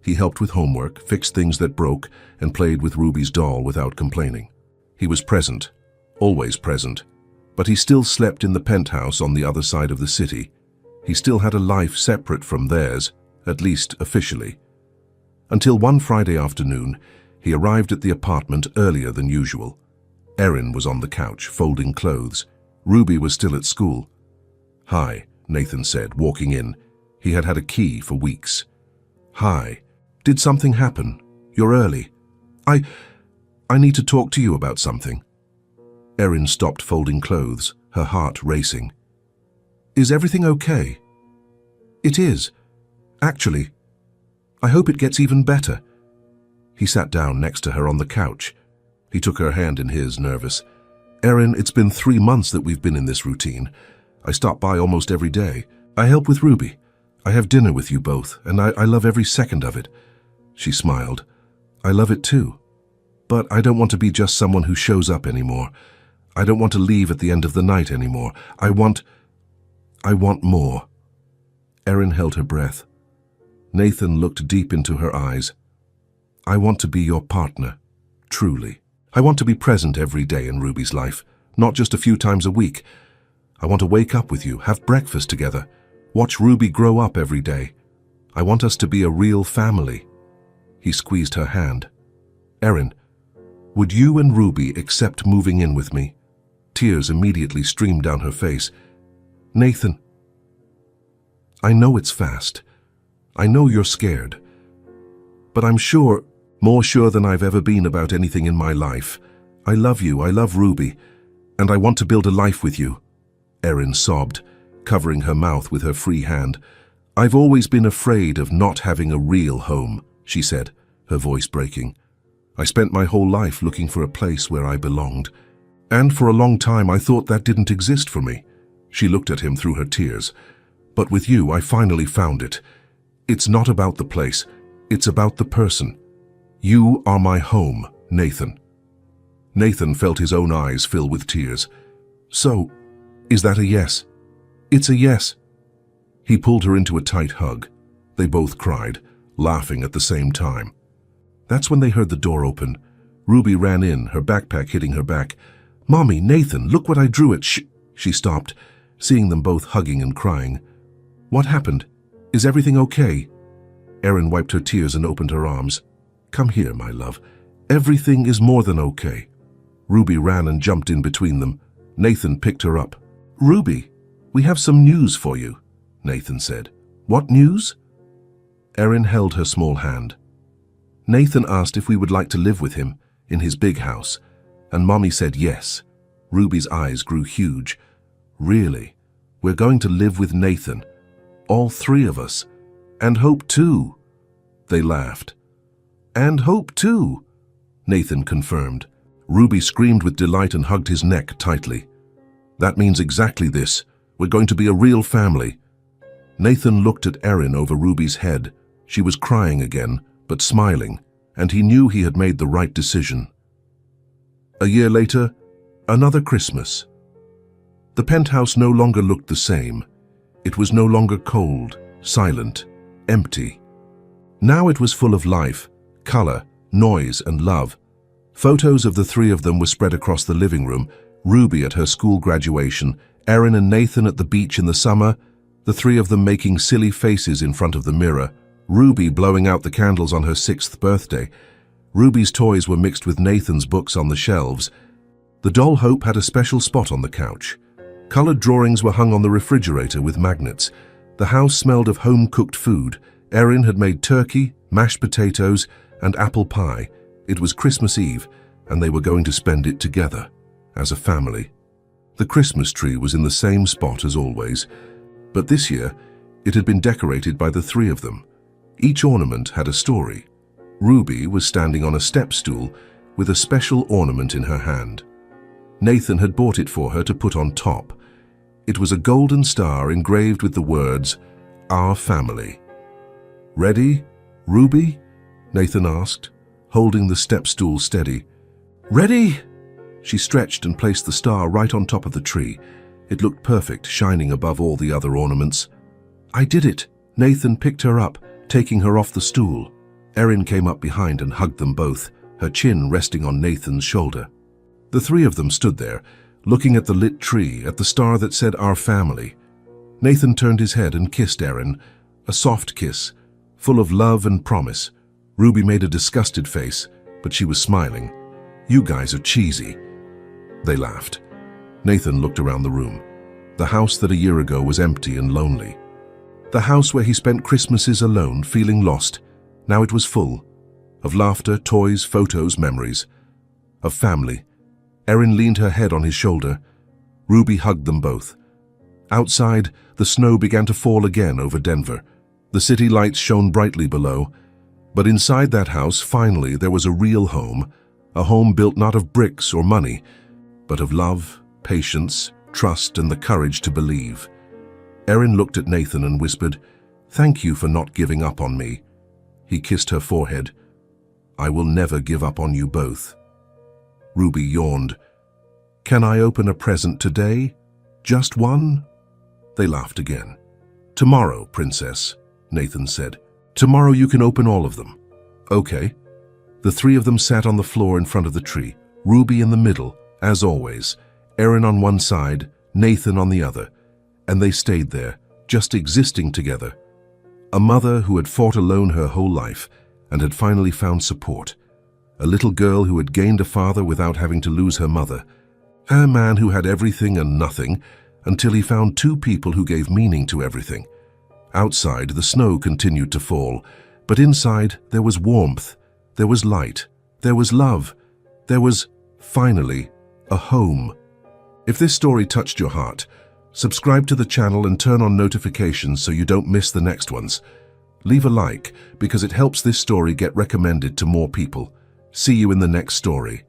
He helped with homework, fixed things that broke, and played with Ruby's doll without complaining. He was present, always present, but he still slept in the penthouse on the other side of the city. He still had a life separate from theirs, at least officially. Until one Friday afternoon, he arrived at the apartment earlier than usual. Erin was on the couch, folding clothes. Ruby was still at school. "Hi," Nathan said, walking in. He had had a key for weeks. "Hi. Did something happen? You're early. I need to talk to you about something." Erin stopped folding clothes, her heart racing. "Is everything okay?" "It is. Actually. I hope it gets even better." He sat down next to her on the couch. He took her hand in his, nervous. "Erin, it's been 3 months that we've been in this routine. I stop by almost every day. I help with Ruby. I have dinner with you both, and I love every second of it." She smiled. "I love it too. But I don't want to be just someone who shows up anymore. I don't want to leave at the end of the night anymore. I want more." Erin held her breath. Nathan looked deep into her eyes. "I want to be your partner, truly. I want to be present every day in Ruby's life, not just a few times a week. I want to wake up with you, have breakfast together, watch Ruby grow up every day. I want us to be a real family." He squeezed her hand. "Erin, would you and Ruby accept moving in with me?" Tears immediately streamed down her face. "Nathan, I know it's fast. I know you're scared. But I'm sure, more sure than I've ever been about anything in my life. I love you, I love Ruby, and I want to build a life with you." Erin sobbed, covering her mouth with her free hand. "I've always been afraid of not having a real home," she said, her voice breaking. "I spent my whole life looking for a place where I belonged. And for a long time I thought that didn't exist for me." She looked at him through her tears. "But with you, I finally found it. It's not about the place, it's about the person. You are my home, Nathan." Nathan felt his own eyes fill with tears. "So, is that a yes?" "It's a yes." He pulled her into a tight hug. They both cried, laughing at the same time. That's when they heard the door open. Ruby ran in, her backpack hitting her back. "Mommy, Nathan, look what I drew it." She stopped, seeing them both hugging and crying. "What happened? Is everything okay?" Erin wiped her tears and opened her arms. "Come here, my love. Everything is more than okay." Ruby ran and jumped in between them. Nathan picked her up. "Ruby, we have some news for you," Nathan said. "What news?" Erin held her small hand. "Nathan asked if we would like to live with him in his big house, and Mommy said yes." Ruby's eyes grew huge. "Really? We're going to live with Nathan? All three of us? And Hope too?" They laughed. "And Hope too," Nathan confirmed. Ruby screamed with delight and hugged his neck tightly. "That means exactly this. We're going to be a real family." Nathan looked at Erin over Ruby's head. She was crying again, but smiling, and he knew he had made the right decision. A year later, another Christmas. The penthouse no longer looked the same. It was no longer cold, silent, empty. Now it was full of life, color, noise, and love. Photos of the three of them were spread across the living room, Ruby at her school graduation, Erin and Nathan at the beach in the summer, the three of them making silly faces in front of the mirror, Ruby blowing out the candles on her 6th birthday. Ruby's toys were mixed with Nathan's books on the shelves. The doll Hope had a special spot on the couch. Colored drawings were hung on the refrigerator with magnets. The house smelled of home-cooked food. Erin had made turkey, mashed potatoes, and apple pie. It was Christmas Eve, and they were going to spend it together, as a family. The Christmas tree was in the same spot as always, but this year it had been decorated by the three of them. Each ornament had a story. Ruby was standing on a step stool with a special ornament in her hand. Nathan had bought it for her to put on top. It was a golden star engraved with the words, "Our Family." "Ready, Ruby?" Nathan asked, holding the step stool steady. "Ready?" She stretched and placed the star right on top of the tree. It looked perfect, shining above all the other ornaments. "I did it." Nathan picked her up, taking her off the stool. Erin came up behind and hugged them both, her chin resting on Nathan's shoulder. The three of them stood there, looking at the lit tree, at the star that said "Our Family." Nathan turned his head and kissed Erin, a soft kiss, full of love and promise. Ruby made a disgusted face, but she was smiling. "You guys are cheesy." They laughed. Nathan looked around the room. The house that a year ago was empty and lonely. The house where he spent Christmases alone, feeling lost. Now it was full. Of laughter, toys, photos, memories. Of family. Erin leaned her head on his shoulder. Ruby hugged them both. Outside, the snow began to fall again over Denver. The city lights shone brightly below. But inside that house, finally, there was a real home. A home built not of bricks or money, but of love, patience, trust, and the courage to believe. Erin looked at Nathan and whispered, "Thank you for not giving up on me." He kissed her forehead. "I will never give up on you both." Ruby yawned. "Can I open a present today? Just one?" They laughed again. "Tomorrow, Princess," Nathan said. "Tomorrow you can open all of them." "Okay." The three of them sat on the floor in front of the tree, Ruby in the middle, as always, Erin on one side, Nathan on the other, and they stayed there, just existing together. A mother who had fought alone her whole life and had finally found support. A little girl who had gained a father without having to lose her mother. A man who had everything and nothing until he found two people who gave meaning to everything. Outside, the snow continued to fall, but inside there was warmth, there was light, there was love, there was, finally, a home. If this story touched your heart, subscribe to the channel and turn on notifications so you don't miss the next ones. Leave a like because it helps this story get recommended to more people. See you in the next story.